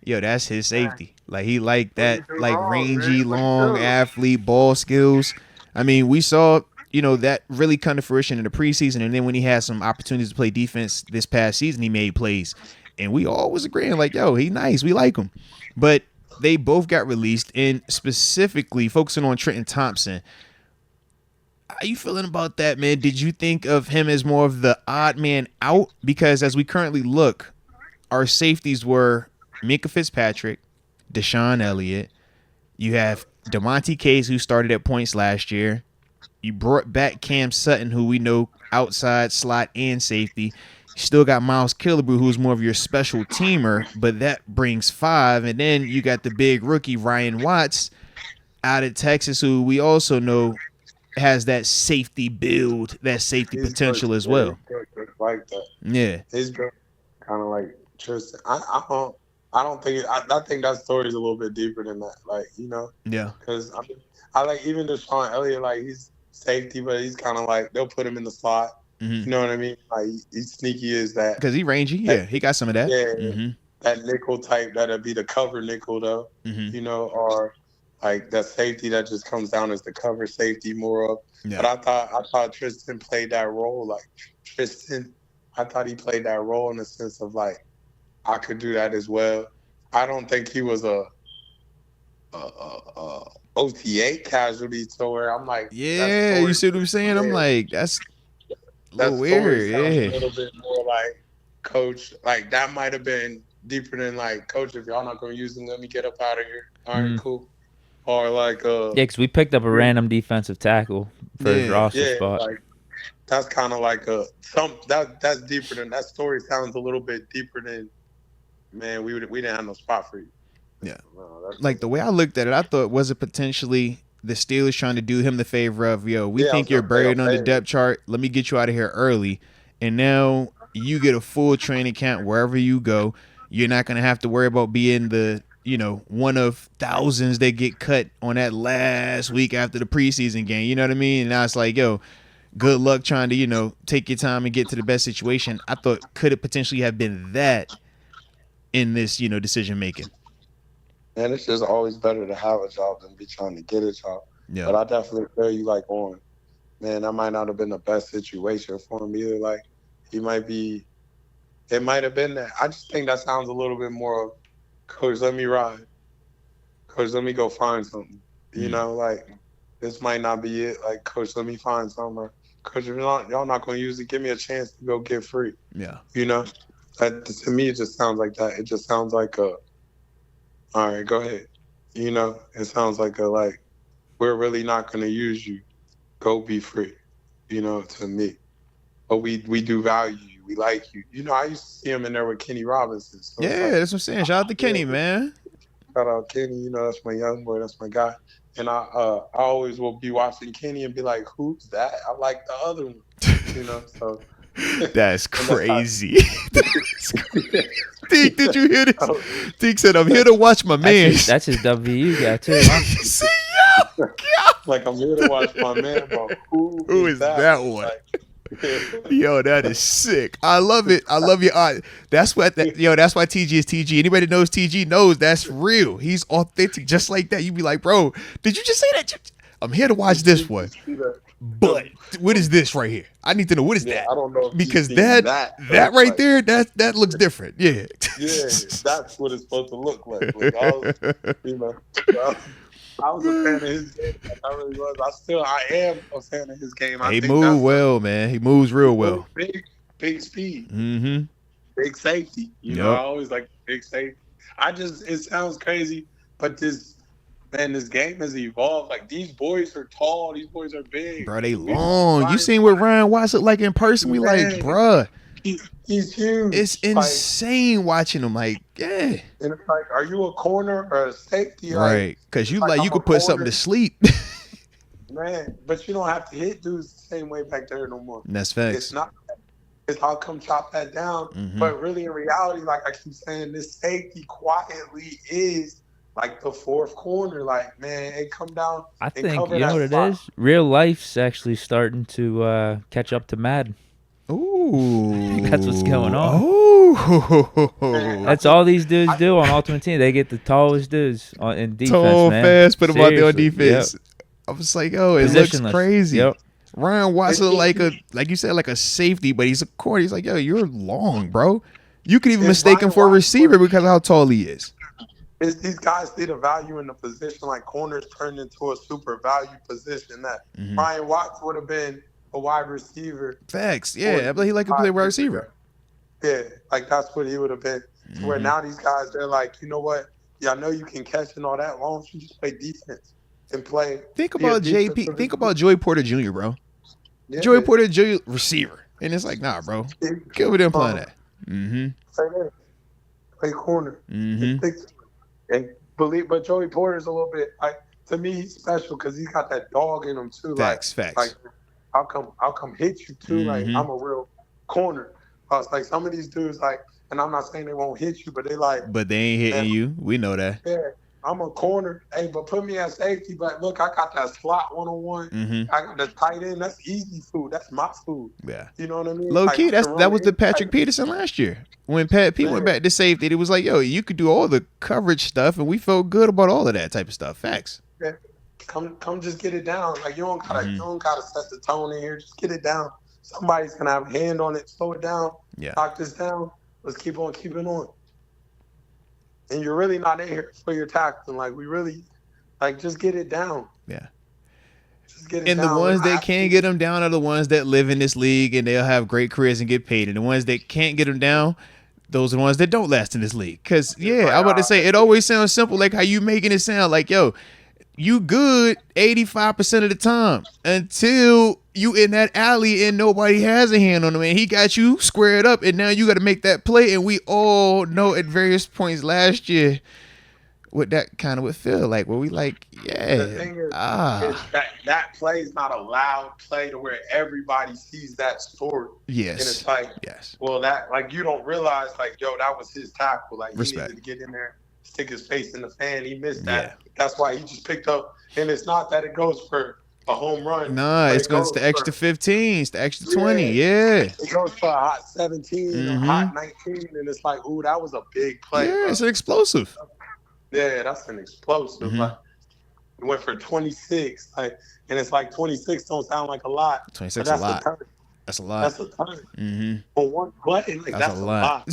yo, that's his safety. Like he like that, like rangy, long athlete, ball skills. I mean, we saw, that really come to fruition in the preseason, and then when he had some opportunities to play defense this past season, he made plays, and we all was agreeing like, yo, he nice, we like him, but they both got released, and specifically focusing on Trenton Thompson. How you feeling about that, man? Did you think of him as more of the odd man out? Because as we currently look, our safeties were Minkah Fitzpatrick, Deshaun Elliott. You have DeMonte Case, who started at points last year. You brought back Cam Sutton, who we know outside slot and safety. You still got Miles Killebrew, who's more of your special teamer, but that brings 5. And then you got the big rookie, Ryan Watts, out of Texas, who we also know has that safety build, that safety potential as well. Like that. Yeah. He's kind of like Tristan. I don't think I think that story is a little bit deeper than that. Like, Yeah. Because I like even Deshaun Elliott, like he's safety, but he's kind of like they'll put him in the slot. Mm-hmm. You know what I mean? Like he's sneaky as that. Because he rangy. Yeah, he got some of that. Yeah. Mm-hmm. That nickel type, that'll be the cover nickel though. Mm-hmm. Or like that safety that just comes down as the cover safety more of. Yeah. But I thought Tristan played that role. Like I thought he played that role in the sense of like I could do that as well. I don't think he was a OTA casualty to where I'm like, yeah, you see what I'm saying? I'm like, that's a little weird. Yeah, a little bit more like coach. Like that might have been deeper than like, coach, if y'all not gonna use him, let me get up out of here. All right, cool. Or like because we picked up a random defensive tackle for his roster spot. Like, that's kind of like that's deeper than that story. Sounds a little bit deeper than, man, we didn't have no spot for you. Yeah, like the way I looked at it, I thought, was it potentially the Steelers trying to do him the favor of, yo, we think you're buried on the depth chart. Let me get you out of here early, and now you get a full training camp wherever you go. You're not gonna have to worry about being the one of thousands that get cut on that last week after the preseason game. You know what I mean? And now it's like, yo, good luck trying to, take your time and get to the best situation. I thought, could it potentially have been that in this, decision making? And it's just always better to have a job than be trying to get a job. Yeah. But I definitely feel you like on, man, that might not have been the best situation for him either. Like he might be It might have been that. I just think that sounds a little bit more of, Coach, let me ride. Coach, let me go find something. You know, like, this might not be it. Like, Coach, let me find something. Coach, y'all not going to use it, give me a chance to go get free. Yeah. You know? That, to me, it just sounds like that. It just sounds like all right, go ahead. You know? It sounds like we're really not going to use you. Go be free. You know, to me. But we do value you. We like you. You know, I used to see him in there with Kenny Robinson. So yeah, that's what I'm saying. Shout out to Kenny, man. Shout out Kenny. You know, that's my young boy. That's my guy. And I always will be watching Kenny and be like, who's that? I like the other one. You know, so. That's crazy. Deke, did you hear this? Deke said, I'm here to watch my man. That's his WU guy, too. See, yo. Like, I'm here to watch my man, but who is that one? Like, yo, that is sick. I love it. I love your art. That's why TG is TG. Anybody that knows TG knows that's real. He's authentic, just like that. You be like, bro, did you just say that? I'm here to watch this one. But what is this right here? I need to know what is that. I don't know because that right there, that looks different. Yeah. Yeah, that's what it's supposed to look like. I was a fan of his game. I really was. I am a fan of his game. He moved well, man. He moves real well. Big speed. Mm-hmm. Big safety. You know, I always like big safety. It sounds crazy, but this game has evolved. Like, these boys are tall. These boys are big. Bro, they long. You seen what Ryan Watts look like in person? We like, bruh. He's huge. It's insane watching him. Like, yeah. And it's like, are you a corner or a safety? Right. Because you could put something to sleep. Man, but you don't have to hit dudes the same way back there no more. That's facts. It's not. It's how come chop that down. Mm-hmm. But really, in reality, like I keep saying, this safety quietly is like the fourth corner. Like, man, it come down. I think, you know what it is? Real life's actually starting to catch up to Madden. Ooh. That's what's going on. Oh. That's all these dudes do on Ultimate Team. They get the tallest dudes in defense, tall, man. fast, put them out there on Seriously. defense. Yep. I was like, oh, it looks crazy. Yep. Ryan Watson, like you said, like a safety, but he's a corner. He's like, yo, you're long, bro. You could even mistake him for a receiver because of how tall he is. These guys see the value in the position. Like, corners turned into a super value position that Ryan Watts would have been a wide receiver. Facts, yeah. I believe he like to play wide receiver. Yeah, like that's what he would have been. To where now these guys, they're like, you know what? Yeah, I know you can catch and all that. Why don't you just play defense and play? Think about JP. Think about Joey Porter Jr., bro. Yeah, Joey Porter Jr. receiver, and it's like, nah, bro. Get over there and play that. Play corner. But Joey Porter's a little bit like, to me, he's special because he's got that dog in him too. Facts. Like, I'll come hit you too. Like, I'm a real corner. Like, some of these dudes, like, and I'm not saying they won't hit you, but they like. But they ain't hitting you. We know that. Yeah, I'm a corner. Hey, but put me at safety. But look, I got that slot 1-on-1. I got the tight end. That's easy food. That's my food. Yeah. You know what I mean? Low key, that was the Patrick Peterson last year. When Pat P went back to safety, it was like, yo, you could do all the coverage stuff, and we felt good about all of that type of stuff. Facts. Yeah. Come just get it down. Like, you don't gotta set the tone in here. Just get it down. Somebody's gonna have a hand on it. Slow it down. Yeah. Knock this down. Let's keep on keeping on. And you're really not in here for your tackling. Like, we really, like, just get it down. Yeah. Just get it and down. The ones that can get them down are the ones that live in this league and they'll have great careers and get paid. And the ones that can't get them down, those are the ones that don't last in this league. Because, yeah, I'm about to say, it always sounds simple, like how you making it sound like, yo, you good 85% of the time until you in that alley and nobody has a hand on him and he got you squared up and now you got to make that play. And we all know at various points last year what that kind of would feel like, where we like, yeah. The thing is that play is not a loud play to where everybody sees that story. Yes. And it's like, well, that, like, you don't realize, like, yo, that was his tackle. Like, he needed to get in there, stick his face in the fan. He missed that. Yeah. That's why he just picked up. And it's not that it goes for a home run. Nah, it goes to extra 15. It's the extra 20. Yeah. It goes for a hot 17, a hot 19. And it's like, ooh, that was a big play. Yeah, it's an explosive. Yeah, that's an explosive. Like, it went for 26. Like, and it's like 26 don't sound like a lot. 26 a lot. That's a lot. That's a ton. Mm-hmm. On one button, like that's a lot.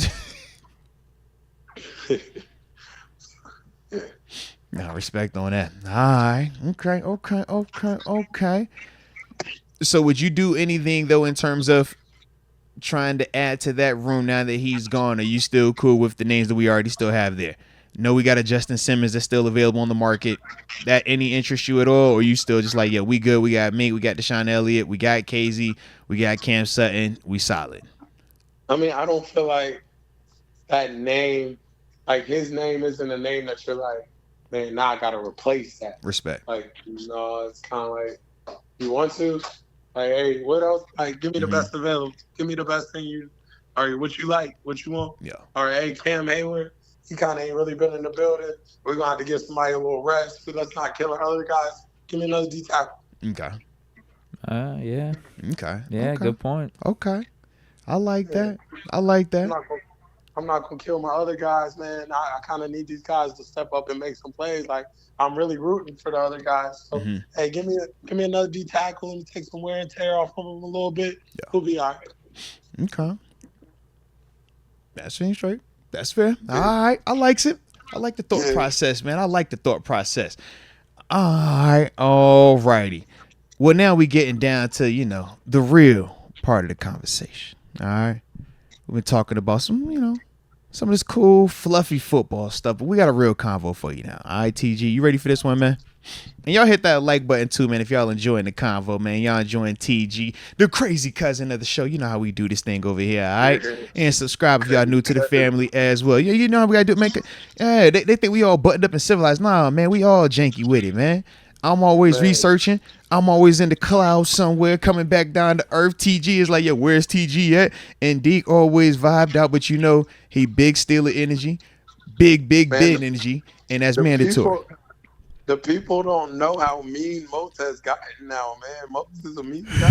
No, respect on that. All right. Okay. So would you do anything, though, in terms of trying to add to that room now that he's gone? Are you still cool with the names that we already still have there? No, we got a Justin Simmons that's still available on the market. That any interest you at all? Or you still just like, yeah, we good. We got Mink, we got Deshaun Elliott, we got KZ, we got Cam Sutton. We solid. I mean, I don't feel like that name, like his name isn't a name that you're like, man, now I got to replace that. Respect. Like, it's kind of like, you want to? Like, hey, what else? Like, give me the best available. Give me the best thing you, all right, what you like, what you want. Yeah. All right, hey, Cam Hayward, he kind of ain't really been in the building. We're going to have to give somebody a little rest. But let's not kill our other guys. Give me another D tackle. Okay. Yeah. Okay. Yeah, okay. Good point. Okay. I like that. I like that. I'm not gonna kill my other guys, man. I kind of need these guys to step up and make some plays. Like, I'm really rooting for the other guys. So, hey, give me another D tackle. Let me take some wear and tear off of them a little bit. Yeah. We'll be all right. Okay. That's straight. That's fair. All right. I likes it. I like the thought process, man. I like the thought process. All right. All righty. Well, now we getting down to, the real part of the conversation. All right. We've been talking about some of this cool, fluffy football stuff, but we got a real convo for you now. All right, TG, you ready for this one, man? And y'all hit that like button too, man, if y'all enjoying the convo, man. Y'all enjoying TG, the crazy cousin of the show. You know how we do this thing over here, all right? And subscribe if y'all new to the family as well. Yeah, you know how we got to do it, Yeah, they think we all buttoned up and civilized. Nah, man, we all janky with it, man. I'm always researching. I'm always in the cloud somewhere, coming back down to earth. TG is like, yo, where's TG at? And Deke always vibed out, but he big Steeler energy, big energy, and that's mandatory. The people don't know how mean Moat has gotten now, man. Moat is a mean guy.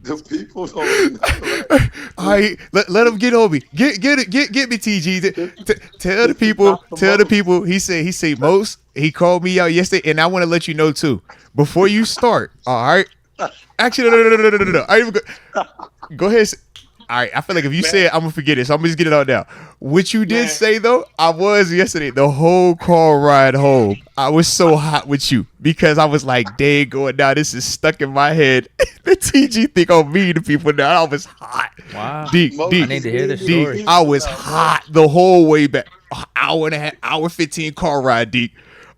The people don't know. All right, let him get on me. Get me, TG. Tell the people. He said most. He called me out yesterday, and I want to let you know too. Before you start, all right. Actually, no. I even go ahead. All right, I feel like if you say it, I'm gonna forget it, so I'm gonna just get it out now. What you did say though, I was yesterday the whole car ride home. I was so hot with you because I was like, "Dang, going down, this is stuck in my head." The TG think I'm mean to people now. I was hot. Wow, Deke, I need to hear the story. I was hot the whole way back. Hour and a half, hour 15 car ride, Deke.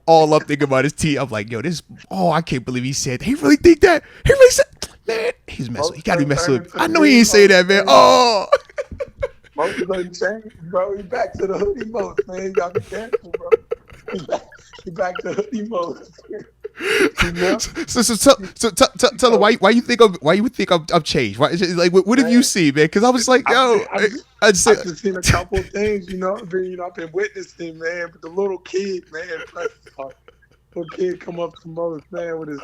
All up thinking about his tea. I'm like, yo, this. Oh, I can't believe he said. He really think that. He really said. Man, he's messing. He gotta be messing with me. I know he ain't say that, man. Oh. Most done changed, bro. He back to the hoodie mode, man. You gotta be careful, bro. He back to hoodie mode. So tell him why you think I'm changed? Why, like what have you seen, man? Because I was like, yo, I've just seen a couple things, I've been witnessing, man. But the little kid, man, little kid come up to Moses, man, with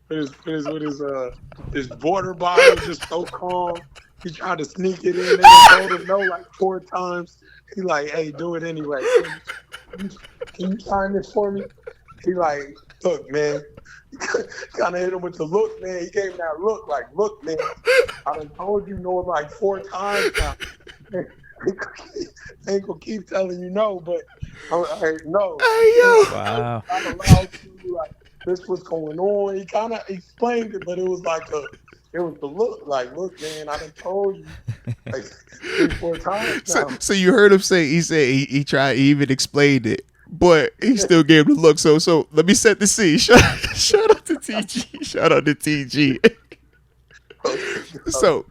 his water bottle, just so calm. He tried to sneak it in there, told him no like 4 times. He like, hey, do it anyway. Can you sign this for me? He like, look, man. Kind of hit him with the look, man. He gave him that look, like, look, man. I done told you no like 4 times now. I ain't gonna keep telling you no, but I no. Hey, yo. Wow. I'm allowed to, like, this was going on. He kind of explained it, but it was like it was the look, like, look, man, I done told you like 3-4 times now. So you heard him say, he said he tried, he even explained it, but he still gave the look. So let me set the scene. Shout out to TG. Shout out to TG.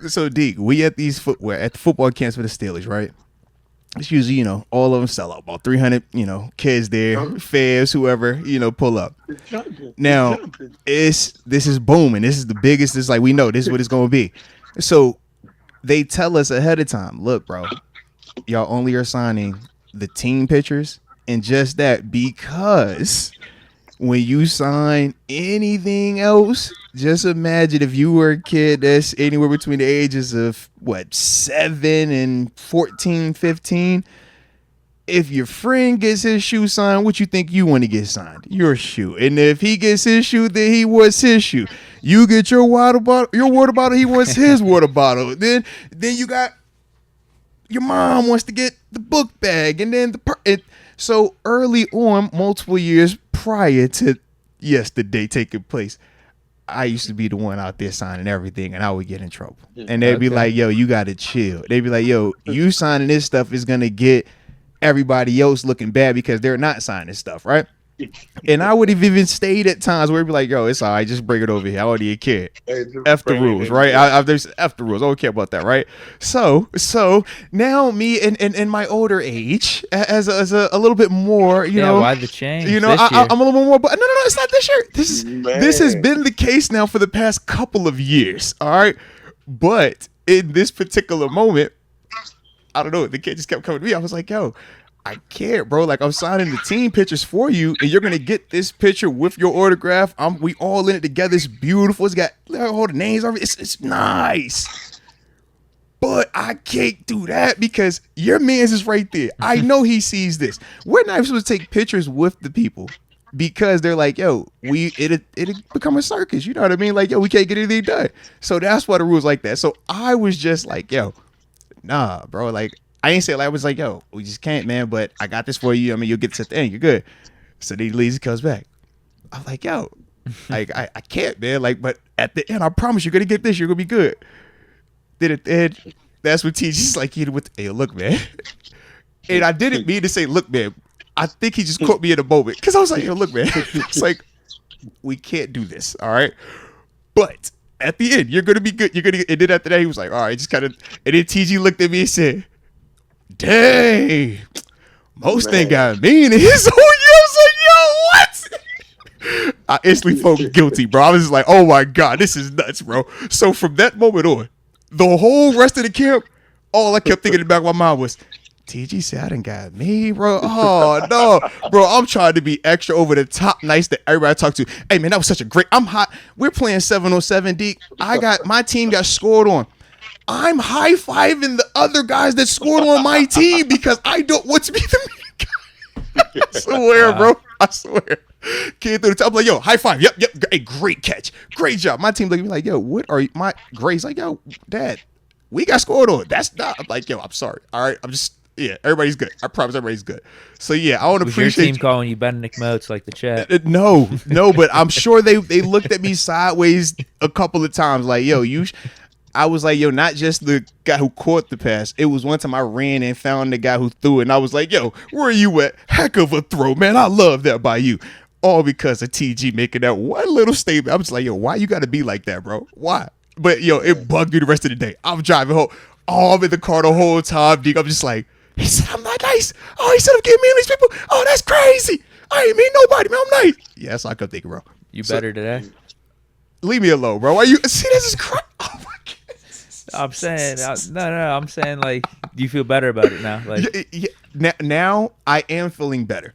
So Deke, we at the football camps for the Steelers, right? It's usually, all of them sell out. About 300, kids there, fans, whoever, pull up. Now, this is booming. This is the biggest. It's like, we know this is what it's going to be. So they tell us ahead of time, look, bro, y'all only are signing the team pictures and just that because when you sign anything else, just imagine if you were a kid that's anywhere between the ages of 7 and 14, 15, if your friend gets his shoe signed, what you think you want to get signed? Your shoe. And if he gets his shoe, then he wants his shoe. You get your water bottle, he wants his water bottle. Then you got your mom wants to get the book bag, and then so early on, multiple years prior to yesterday taking place, I used to be the one out there signing everything, and I would get in trouble. And they'd be like, yo, you got to chill. They'd be like, yo, you signing this stuff is going to get everybody else looking bad because they're not signing stuff, right? And I would have even stayed at times where it'd be like, yo, it's all right, just bring it over here. I don't even care. F the rules, right? There's F the rules. I don't care about that, right? So now me in my older age, as a little bit more, you know. Why the change? You know, I'm a little bit more, but no, it's not this year. This has been the case now for the past couple of years, all right? But in this particular moment, I don't know, the kid just kept coming to me. I was like, yo, I can't, bro. Like, I'm signing the team pictures for you, and you're gonna get this picture with your autograph. We all in it together. It's beautiful. It's got all the names on it. It's nice. But I can't do that because your man's is right there. I know he sees this. We're not supposed to take pictures with the people because they're like, yo, it'll become a circus. You know what I mean? Like, yo, we can't get anything done. So that's why the rules like that. So I was just like, yo, nah, bro. Like, I ain't say like, I was like, yo, we just can't, man, but I got this for you. I mean, you'll get this at the end. You're good. So then he leaves and comes back. I'm like, yo, like, I can't, man. Like, but at the end, I promise you're going to get this. You're going to be good. Then at the end, that's when TG's like, hey, look, man. And I didn't mean to say, look, man. I think he just caught me in a moment. Because I was like, yo, look, man. It's like, we can't do this, all right? But at the end, you're going to be good. You're going to. And then after that, he was like, all right, just kind of. And then TG looked at me and said, dang, most ain't got me in his whole year. I was like, yo, what? I instantly felt guilty, bro. I was just like, oh my God, this is nuts, bro. So from that moment on, the whole rest of the camp, all I kept thinking in the back of my mind was, TG said I done got me, bro. Oh no, bro. I'm trying to be extra over the top nice to everybody I talk to. Hey man, that was such a great. I'm hot. We're playing 7-on-7 Deke. My team got scored on. I'm high-fiving the other guys that scored on my team because I don't want to be the main guy. I swear, bro. I swear. Came through the top, like, yo, high five. Yep. Hey, great catch. Great job. My team looking at me like, yo, what are you? My Grace, like, yo, Dad, we got scored on. That's not. I'm like, yo, I'm sorry. All right. Everybody's good. I promise everybody's good. So, yeah, I want to appreciate your team calling you Benedict Moats like the chat. No, but I'm sure they looked at me sideways a couple of times like, yo, I was like, yo, not just the guy who caught the pass. It was one time I ran and found the guy who threw it, and I was like, yo, where are you at? Heck of a throw, man. I love that by you. All because of TG making that one little statement. I was like, yo, why you got to be like that, bro? Why? But, yo, it bugged me the rest of the day. I'm driving home. Oh, I'm in the car the whole time, Deke. I'm just like, he said I'm not nice. Oh, he said I'm getting me on these people. Oh, that's crazy. I ain't mean nobody, man. I'm nice. Yeah, that's all I could think, bro. You better today? Leave me alone, bro. Why you see this is crazy? Oh my God. I'm saying no. I'm saying like, do you feel better about it now? Like, now I am feeling better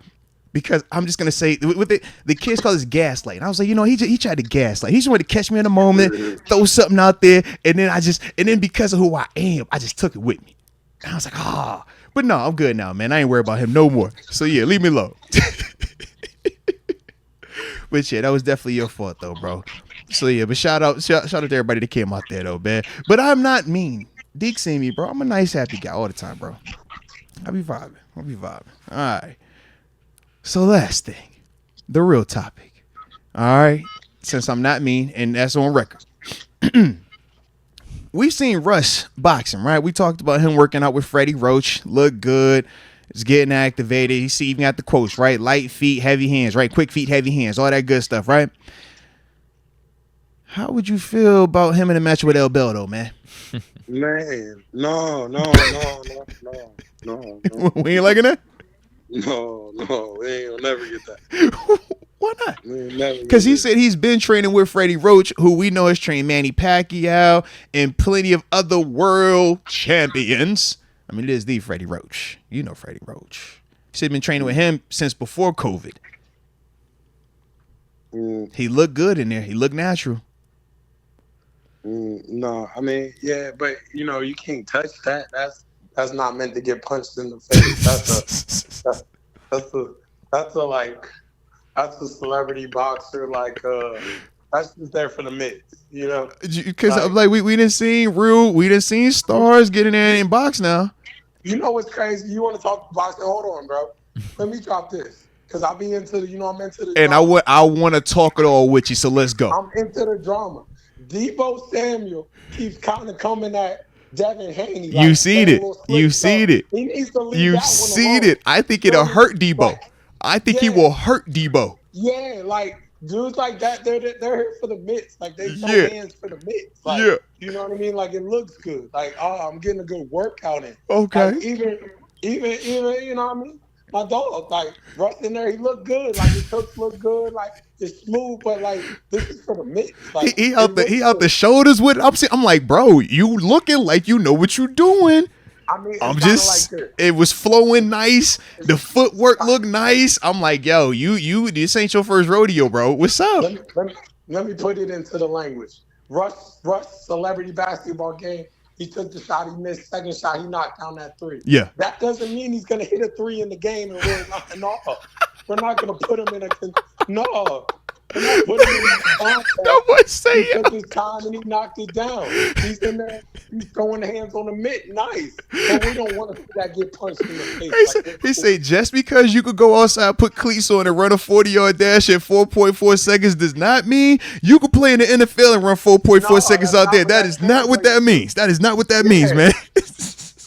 because I'm just gonna say with the kids call this gaslight. And I was like, you know, he tried to gaslight. He just wanted to catch me in a moment, throw something out there, and then because of who I am, I just took it with me. And I was like, but no, I'm good now, man. I ain't worried about him no more. So yeah, leave me alone. But yeah, that was definitely your fault though, bro. So yeah, but shout out to everybody that came out there though, man. But I'm not mean. Deke seen me, bro. I'm a nice, happy guy all the time, bro. I'll be vibing. All right. So last thing, the real topic. All right. Since I'm not mean, and that's on record. We've seen Russ boxing, right? We talked about him working out with Freddie Roach. Look good. He's getting activated. He's even got the quotes, right? Light feet, heavy hands, right? Quick feet, heavy hands, all that good stuff, right? How would you feel about him in a match with El Beldo, man? Man, no. We ain't liking that? No, we ain't gonna never get that. Why not? Because he said he's been training with Freddie Roach, who we know has trained Manny Pacquiao and plenty of other world champions. I mean, it is the Freddie Roach. You know Freddie Roach. He said he's been training with him since before COVID. He looked good in there. He looked natural. No, I mean, yeah, but you know, you can't touch that. that's not meant to get punched in the face. That's a celebrity boxer. Like, that's just there for the mitts, you know? Because we done seen we done seen stars get in there and box now. You know what's crazy? You want to talk boxing? Hold on, bro. Let me drop this. Because I be into the, I'm into the drama. And I want to talk it all with you, so let's go. I'm into the drama. Debo Samuel keeps kind of coming at Devin Haney. Like, you see it. You see it. He needs to leave you that see one alone. it. I think it'll hurt Debo. I think he will hurt Debo. Yeah, like dudes like that, they're here for the mitts. Like they throw hands for the mitts. Like, you know what I mean? Like it looks good. Like, oh, I'm getting a good workout in. Okay. Like, even you know what I mean? My dog, like Russ in there, he looked good. Like his hooks look good. Like it's smooth, but like this is for the mitts. Like he out the shoulders with it. I'm like, bro, you looking like you know what you're doing. I mean, I'm just like it was flowing nice. The footwork looked nice. I'm like, yo, you this ain't your first rodeo, bro. What's up? Let me put it into the language. Russ celebrity basketball game. He took the shot, he missed. Second shot, he knocked down that 3. Yeah. That doesn't mean he's gonna hit a 3 in the game and we're not gonna put him in a no. We're not putting him in a contest. Nobody say he took his time and he knocked it down. He's in there, he's throwing the hands on the mitt, nice. But we don't want to see that get punched in the face. He say just because you could go outside, put cleats on, and run a 40-yard dash at 4.4 seconds does not mean you could play in the NFL and run 4.4 seconds out there. That is not what that means. That is not what that means, man.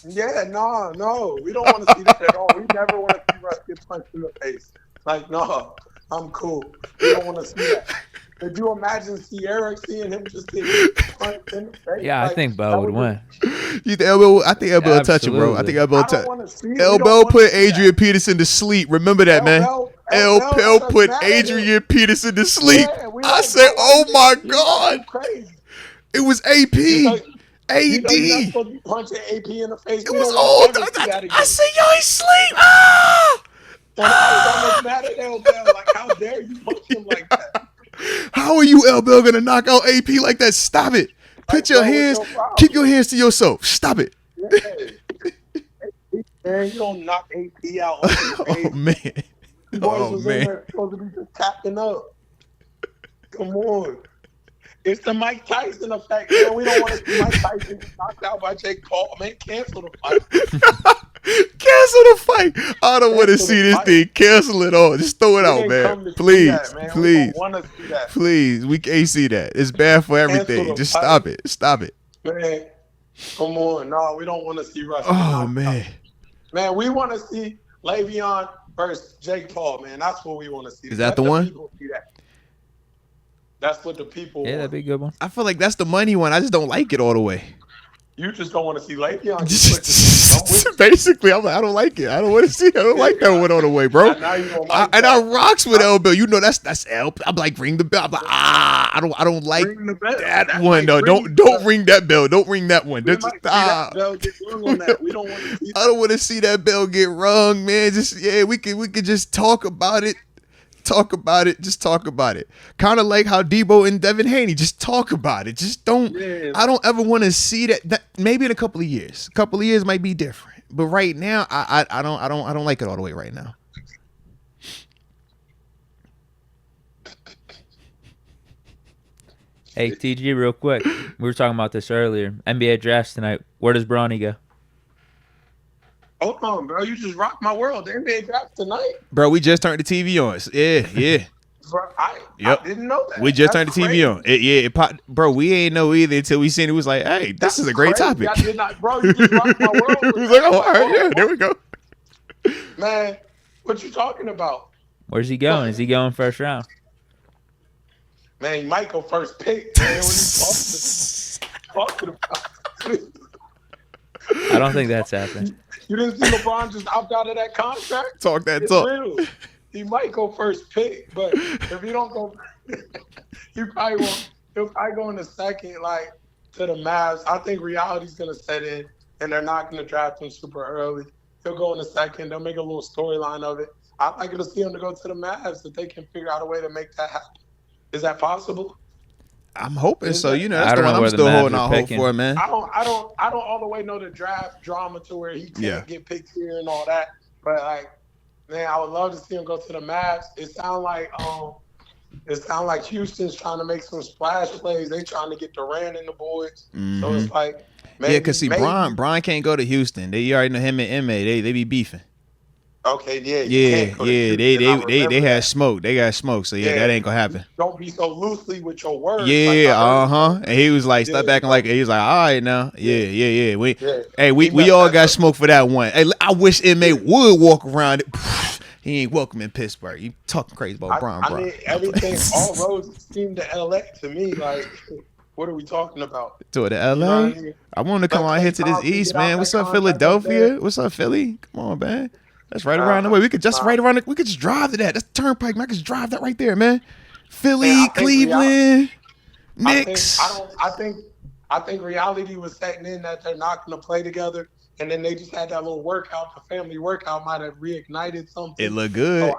Yeah, no. We don't want to see that at all. We never want to see Russ get punched in the face. Like, no, I'm cool. We don't want to see that. Could you imagine Sierra seeing him just get punched in the face? Yeah, like, I think Bell would win. I think Elbow will touch him, bro. I think Elbow will touch him. Elbow put Adrian Peterson to sleep. Remember that, man. Elbow put Adrian Peterson to sleep. Yeah, I said, oh, my God. It was AP. AD. You're not supposed to be punching AP in the face. It was old. I said, yo, he's asleep. Ah! And I was almost mad at Elbow. Like, how dare you punch him like that? How are you, Elbow, gonna knock out AP like that? Stop it. Put your hands, keep your hands to yourself. Stop it. Man, you don't knock AP out on your face. Oh, man. Boys was in there supposed to be just tapping up. Come on. It's the Mike Tyson effect, man. We don't want to see Mike Tyson get knocked out by Jake Paul. Man, cancel the fight. Cancel the fight. I don't want to see this thing. Cancel it all. Just throw it out, man. Please. Please. We don't want to see that. Please. We can't see that. It's bad for everything. Just stop it. Stop it. Man, come on. No, we don't want to see Russ. Oh, man. Man, we want to see Le'Veon versus Jake Paul, man. That's what we want to see. Is that the one? That's what the people want. That'd be a good one. I feel like that's the money one. I just don't like it all the way. You just don't want to see Le'Veon. Basically, I'm like, I don't like it. I don't want to see it. I don't like that one all the way, bro. I rocks with Elbow. You know that's Elbow. I'm like, ring the bell. I'm like, I don't like that one. No, don't ring that bell. Don't ring that one. We don't want to see that. I don't want to see that bell get rung, man. We could just talk about it. Talk about it. Just talk about it. Kind of like how Debo and Devin Haney. Just talk about it. Just don't. Yeah. I don't ever want to see that. Maybe in a couple of years. A couple of years might be different. But right now, I don't like it all the way right now. Hey, TG, real quick. We were talking about this earlier. NBA drafts tonight. Where does Bronny go? Hold on, bro. You just rocked my world. The NBA draft tonight. Bro, we just turned the TV on. Yeah. Bro, I didn't know that. We just turned the TV on. It popped. Bro, we ain't know either until we seen it. Was like, hey, this is a great topic. I did not, bro, you just rocked my world. We was like, oh, all right, yeah, there we go. Man, what you talking about? Where's he going? Is he going first round? Man, he might go first pick. Man, what are you talking about? I don't think that's happening. You didn't see LeBron just opt out of that contract? Talk that talk. Real. He might go first pick, but if he don't go, he'll probably go in the second, like, to the Mavs. I think reality's going to set in, and they're not going to draft him super early. He'll go in the second. They'll make a little storyline of it. I'd like to see him to go to the Mavs if they can figure out a way to make that happen. Is that possible? I'm hoping so. You know, that's the one I'm still holding out hope for, man. I don't all the way know the draft drama to where he can't get picked here and all that. But like, man, I would love to see him go to the Mavs. It sounds like Houston's trying to make some splash plays. They trying to get Durant and the boys. Mm-hmm. So it's like, because see, Bron can't go to Houston. They already know him and M.A. They be beefing. Okay, they had smoke. They got smoke. So that ain't gonna happen. Don't be so loosely with your words. Yeah, And he was like, stop acting like he was like, all right now. Yeah. We all got smoke for that one. Hey, I wish M.A. would walk around. He ain't welcome in Pittsburgh. You talking crazy about Bron. I mean, everything, all roads seem to LA to me. Like, what are we talking about? To the LA? You know what I mean? I want to come out here to this East, man. What's up, Philadelphia? What's up, Philly? Come on, man. That's right around the way. We could just we could just drive to that. That's Turnpike, man. I could just drive that right there, man. Philly, Cleveland, Knicks. I think reality was setting in that they're not going to play together, and then they just had that little workout. The family workout might have reignited something. It looked good.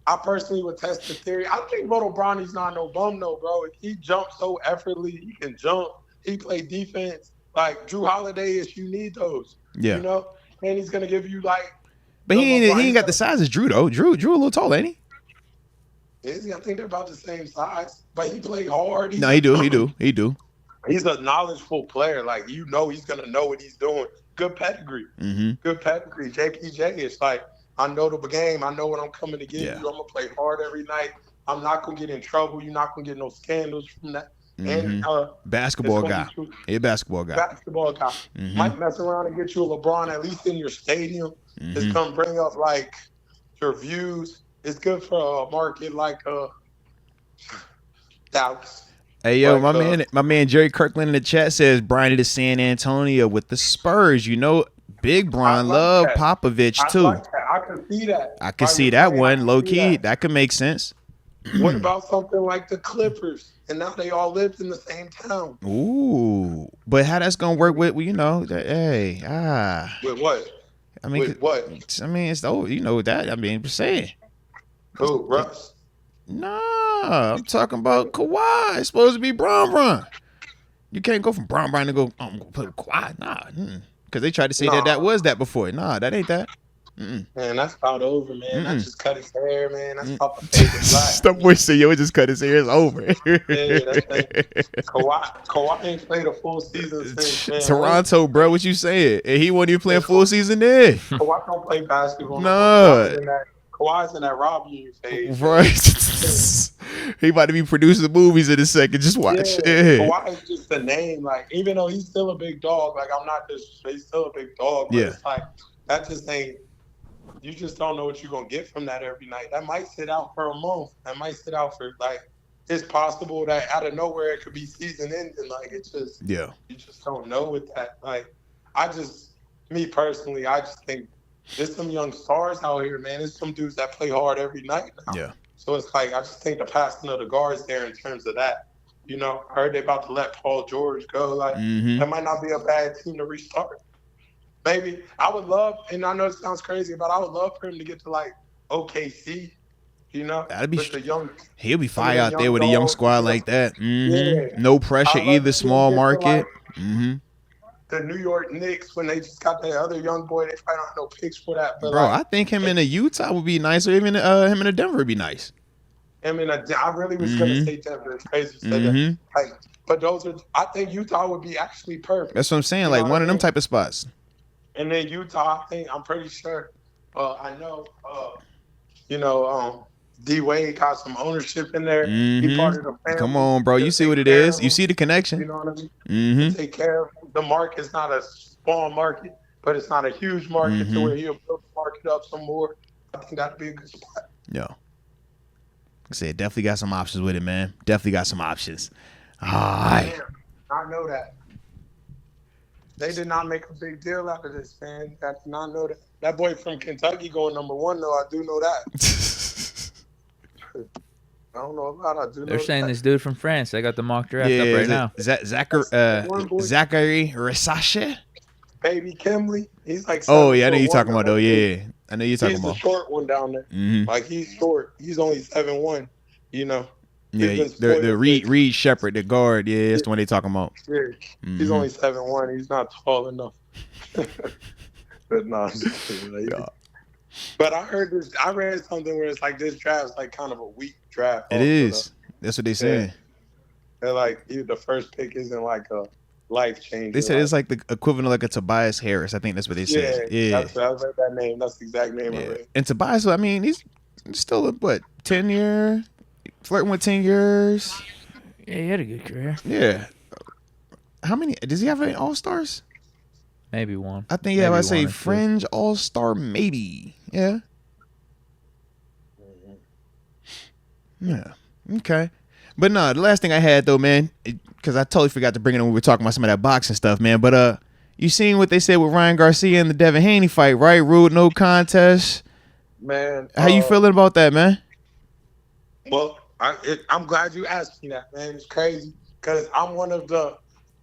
I personally would test the theory. I think Roto Bronny's not no bum, no, bro. He jumps so effortlessly. He can jump. He play defense. Like Drew Holiday-ish, you need those. Yeah. You know? And he's gonna give you like. But he ain't got the size as Drew though. Drew a little tall, ain't he? Is he? I think they're about the same size. But he played hard. No, he do. He's a knowledgeable player. Like he's gonna know what he's doing. Good pedigree. Mm-hmm. Good pedigree. JPJ is like, I know the game. I know what I'm coming to get you. I'm gonna play hard every night. I'm not gonna get in trouble. You're not gonna get no scandals from that. Mm-hmm. And basketball guy. Basketball guy. Mm-hmm. Might mess around and get you a LeBron at least in your stadium. Mm-hmm. It's gonna bring up like your views. It's good for a market like Dallas. Hey yo, my man Jerry Kirkland in the chat says Bron to San Antonio with the Spurs. You know, Big Bron love Popovich too. I can see that. I can see that one low key. That could make sense. What about something like the Clippers? And now they all lived in the same town. Ooh, but how that's gonna work with With what? I mean, with what? I mean, it's that. I mean, just saying. Who, Russ? Nah, I'm talking about Kawhi. It's supposed to be Bron. You can't go from Bron to go. I'm gonna play with Kawhi. Nah, because they tried to say that was that before. Nah, that ain't that. Man, that's about over, man. I just cut his hair, man. That's about the fade to black. Stop wasting yo. Just cut his hair. It's over. That's Kawhi ain't played a full season since, man. Toronto, bro. What you saying? And he wasn't even playing full season there. Kawhi don't play basketball. No. Kawhi's in that Rob you phase. Right. He about to be producing movies in a second. Just watch. Yeah. Kawhi is just a name. Like, even though he's still a big dog, like, I'm not just, he's still a big dog. But it's like, that just ain't. You just don't know what you're going to get from that every night. That might sit out for a month. That might sit out for, like, it's possible that out of nowhere it could be season ending. Like, it's just, you just don't know with that. Like, me personally, I just think there's some young stars out here, man. There's some dudes that play hard every night now. Yeah. So it's like, I just think the passing of the guards there in terms of that. You know, I heard they're about to let Paul George go. Like, that might not be a bad team to restart. Maybe I would love, and I know it sounds crazy, but I would love for him to get to like OKC, you know, that'd be with the young. He'll be fire out there with a young squad like that. No pressure either, small market. The New York Knicks, when they just got that other young boy, they probably don't have no picks for that. But bro, I think him in a Utah would be nice, or even him in a Denver would be nice. I really was gonna say Denver. It's crazy to say that. Like, but I think Utah would be actually perfect. That's what I'm saying. Like one of them type of spots. And then Utah, I'm pretty sure. I know. D Wade got some ownership in there. He part of the family. Come on, bro. You see what it is. You see the connection. You know what I mean? Take care of him. The market's not a small market, but it's not a huge market to where he'll build the market up some more. I think that'd be a good spot. Yeah. Like I said, definitely got some options with it, man. Definitely got some options. All right. I know that. They did not make a big deal out of this, man. I did not know that. That boy from Kentucky going number one, though. I do know that. I don't know about. I do know. They're saying this dude from France. I got the mock draft up right now. Zachary Resache? Baby Kimley. He's like. Oh yeah, I know you're talking about though. Yeah, I know you're talking about. He's the short one down there. Like he's short. He's only 7'1". You know. Yeah, the Reed Shepard, the guard. Yeah, that's the one they talking about. Yeah. Mm-hmm. He's only 7'1". He's not tall enough. But no, But I read something where it's like this draft is like kind of a weak draft. It is. That's what they saying. They're like the first pick isn't like a life changer. They said it's like the equivalent of like a Tobias Harris. I think that's what they said. Yeah. I read that name. That's the exact name I read. And Tobias, I mean, he's still 10 year, flirting with 10 years. Yeah, he had a good career. Yeah. How many? Does he have any All-Stars? Maybe one. I think, I say fringe All-Star, maybe. Yeah. Yeah. Okay. But no, the last thing I had though, man, because I totally forgot to bring it up when we were talking about some of that boxing stuff, man. But you seen what they said with Ryan Garcia and the Devin Haney fight, right? Ruled no contest. Man, how you feeling about that, man? Well, I'm glad you asked me that, man. It's crazy because I'm one of the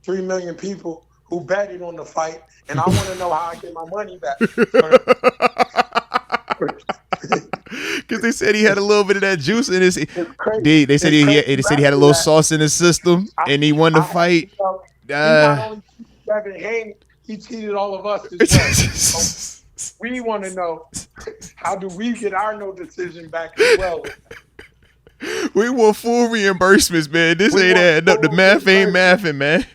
3 million people who betted on the fight, and I want to know how I get my money back. Because they said he had a little bit of that juice in his. They said he said he had a little sauce in his system, and he won the fight. He not only cheated Devin Haney, he cheated all of us as well. So we want to know, how do we get our no decision back as well? We want full reimbursements, man. This ain't adding up. The math ain't mathing, man.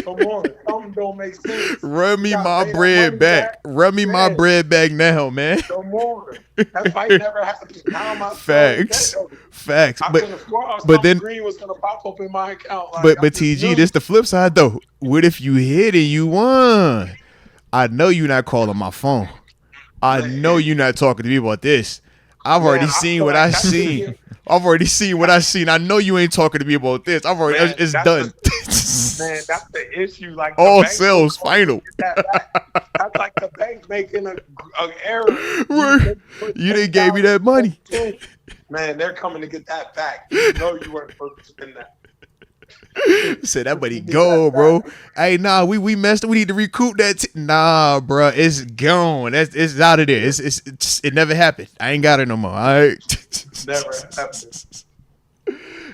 Come on, something don't make sense. Run me my bread back. Run me my bread back now, man. Come on. That fight never happened. Facts. But then Green was gonna pop up in my account. Like, but TG, this the flip side though. What if you hit and you won? I know you're not calling my phone. I know you're not talking to me about this. I've already seen what I seen. I've already seen what I seen. I know you ain't talking to me about this. It's done. Man, that's the issue. Like all sales final. That's like the bank making an error. You didn't gave me that money. Man, they're coming to get that back. You know you weren't supposed to spend that. Said that money go, bro. Hey, nah, we messed up. We need to recoup that. Nah, bro, it's gone. It's out of there. It never happened. I ain't got it no more. All right. Never happened.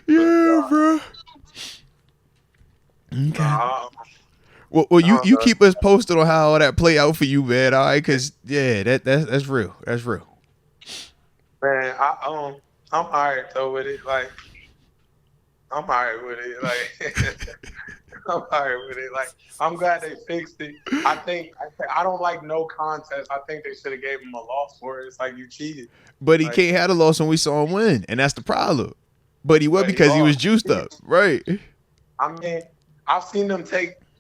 Yeah, bro. Okay. Well, you keep us posted on how all that play out for you, man. All right, because that's real. That's real. Man, I'm all right though with it. Like, I'm all right with it. Like, I'm all right with it. Like, I'm glad they fixed it. I don't like no contest. I think they should have gave him a loss for it. It's like you cheated. But he can't have a loss when we saw him win, and that's the problem. But he was because he was juiced up, right? I mean, I've seen them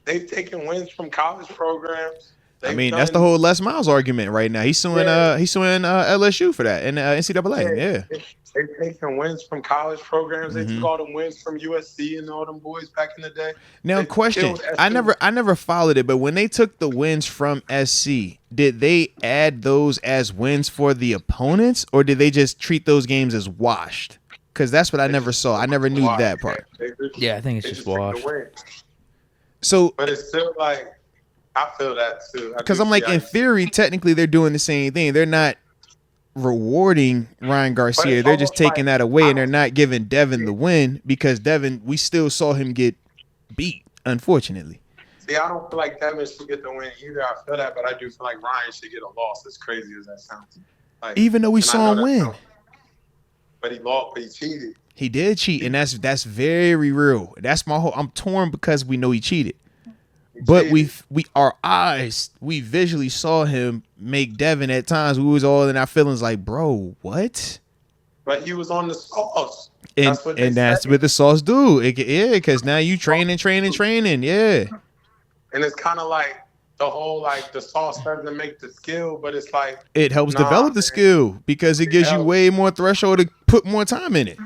they've taken wins from college programs. That's the whole Les Miles argument right now. He's suing LSU for that and NCAA. Yeah. They've taken wins from college programs. They took all them wins from USC and all them boys back in the day. Now, question: I never followed it, but when they took the wins from SC, did they add those as wins for the opponents, or did they just treat those games as washed? Because that's what I never saw. I never knew that part. Yeah, I think it's just washed. So, but it's still like, I feel that too. Because I'm like, in theory, technically, they're doing the same thing. They're not rewarding Ryan Garcia. They're just taking that away, and they're not giving Devin the win because Devin, we still saw him get beat, unfortunately. See, I don't feel like Devin should get the win either. I feel that, but I do feel like Ryan should get a loss, as crazy as that sounds. Like, even though we saw him win. But he lost, but he cheated. He did cheat, and that's very real. That's my whole. I'm torn because we know he cheated. But we visually saw him make Devin at times. We was all in our feelings like, bro, what? But he was on the sauce. That's what the sauce do. Because now you training. Yeah. And it's kind of like the whole, like, the sauce doesn't make the skill, but it's like. It helps develop the skill because it gives you way more threshold to put more time in it.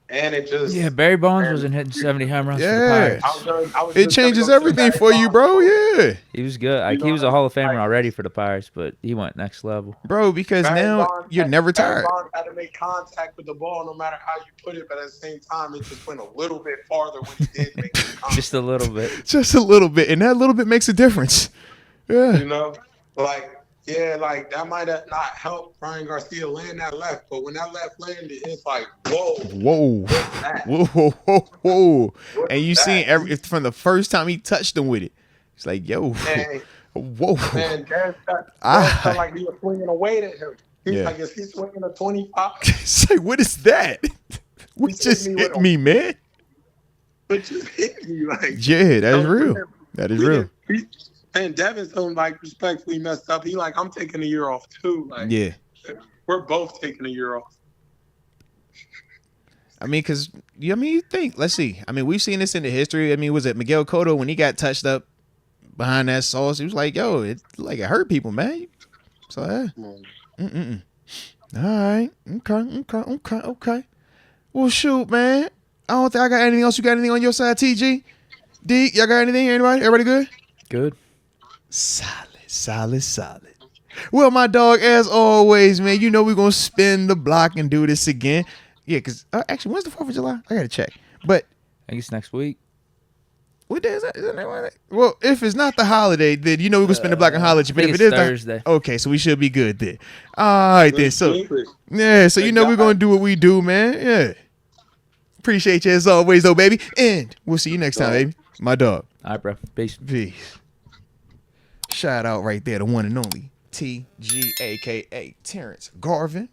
And it just Barry Bonds wasn't hitting 70 home runs for the Pirates. It changes everything for you, bro. Yeah, he was good. Like, he was a Hall of Famer already for the Pirates, but he went next level, bro. Because now you're never tired. Barry Bonds had to make contact with the ball, no matter how you put it. But at the same time, it just went a little bit farther when he did make contact. Just a little bit, and that little bit makes a difference. Yeah, like Yeah, like that might have not helped Ryan Garcia land that left, but when that left landed, it's like, whoa, whoa. And you seen from the first time he touched him with it, it's like, yo, whoa. Man, Derek felt like he was swinging away at him. He's like, is he swinging a 25? Say, what is that? What just hit me, man? What just hit you? Like, yeah, that is real. That is real. And Devin's so like respectfully messed up. He like, I'm taking a year off too. Like, yeah, we're both taking a year off. I mean, because you think. Let's see. I mean, we've seen this in the history. I mean, was it Miguel Cotto when he got touched up behind that sauce? He was like, "Yo, it hurt people, man." So, all right, okay. Well, shoot, man. I don't think I got anything else. You got anything on your side, TG? Deke, y'all got anything? Anybody? Everybody good? Good. Solid. Well, my dog, as always, man, you know we're going to spin the block and do this again. Yeah, because actually, when's the 4th of July? I got to check. But I think it's next week. What day is that? Well, if it's not the holiday, then you know we're going to spin the block and holler at you. But if it is Thursday. Okay, so we should be good then. All right, then. So you know we're going to do what we do, man. Yeah. Appreciate you as always, though, baby. And we'll see you next time, baby. My dog. All right, bro. Peace. Shout out right there, the one and only TG, a.k.a. Terence Garvin.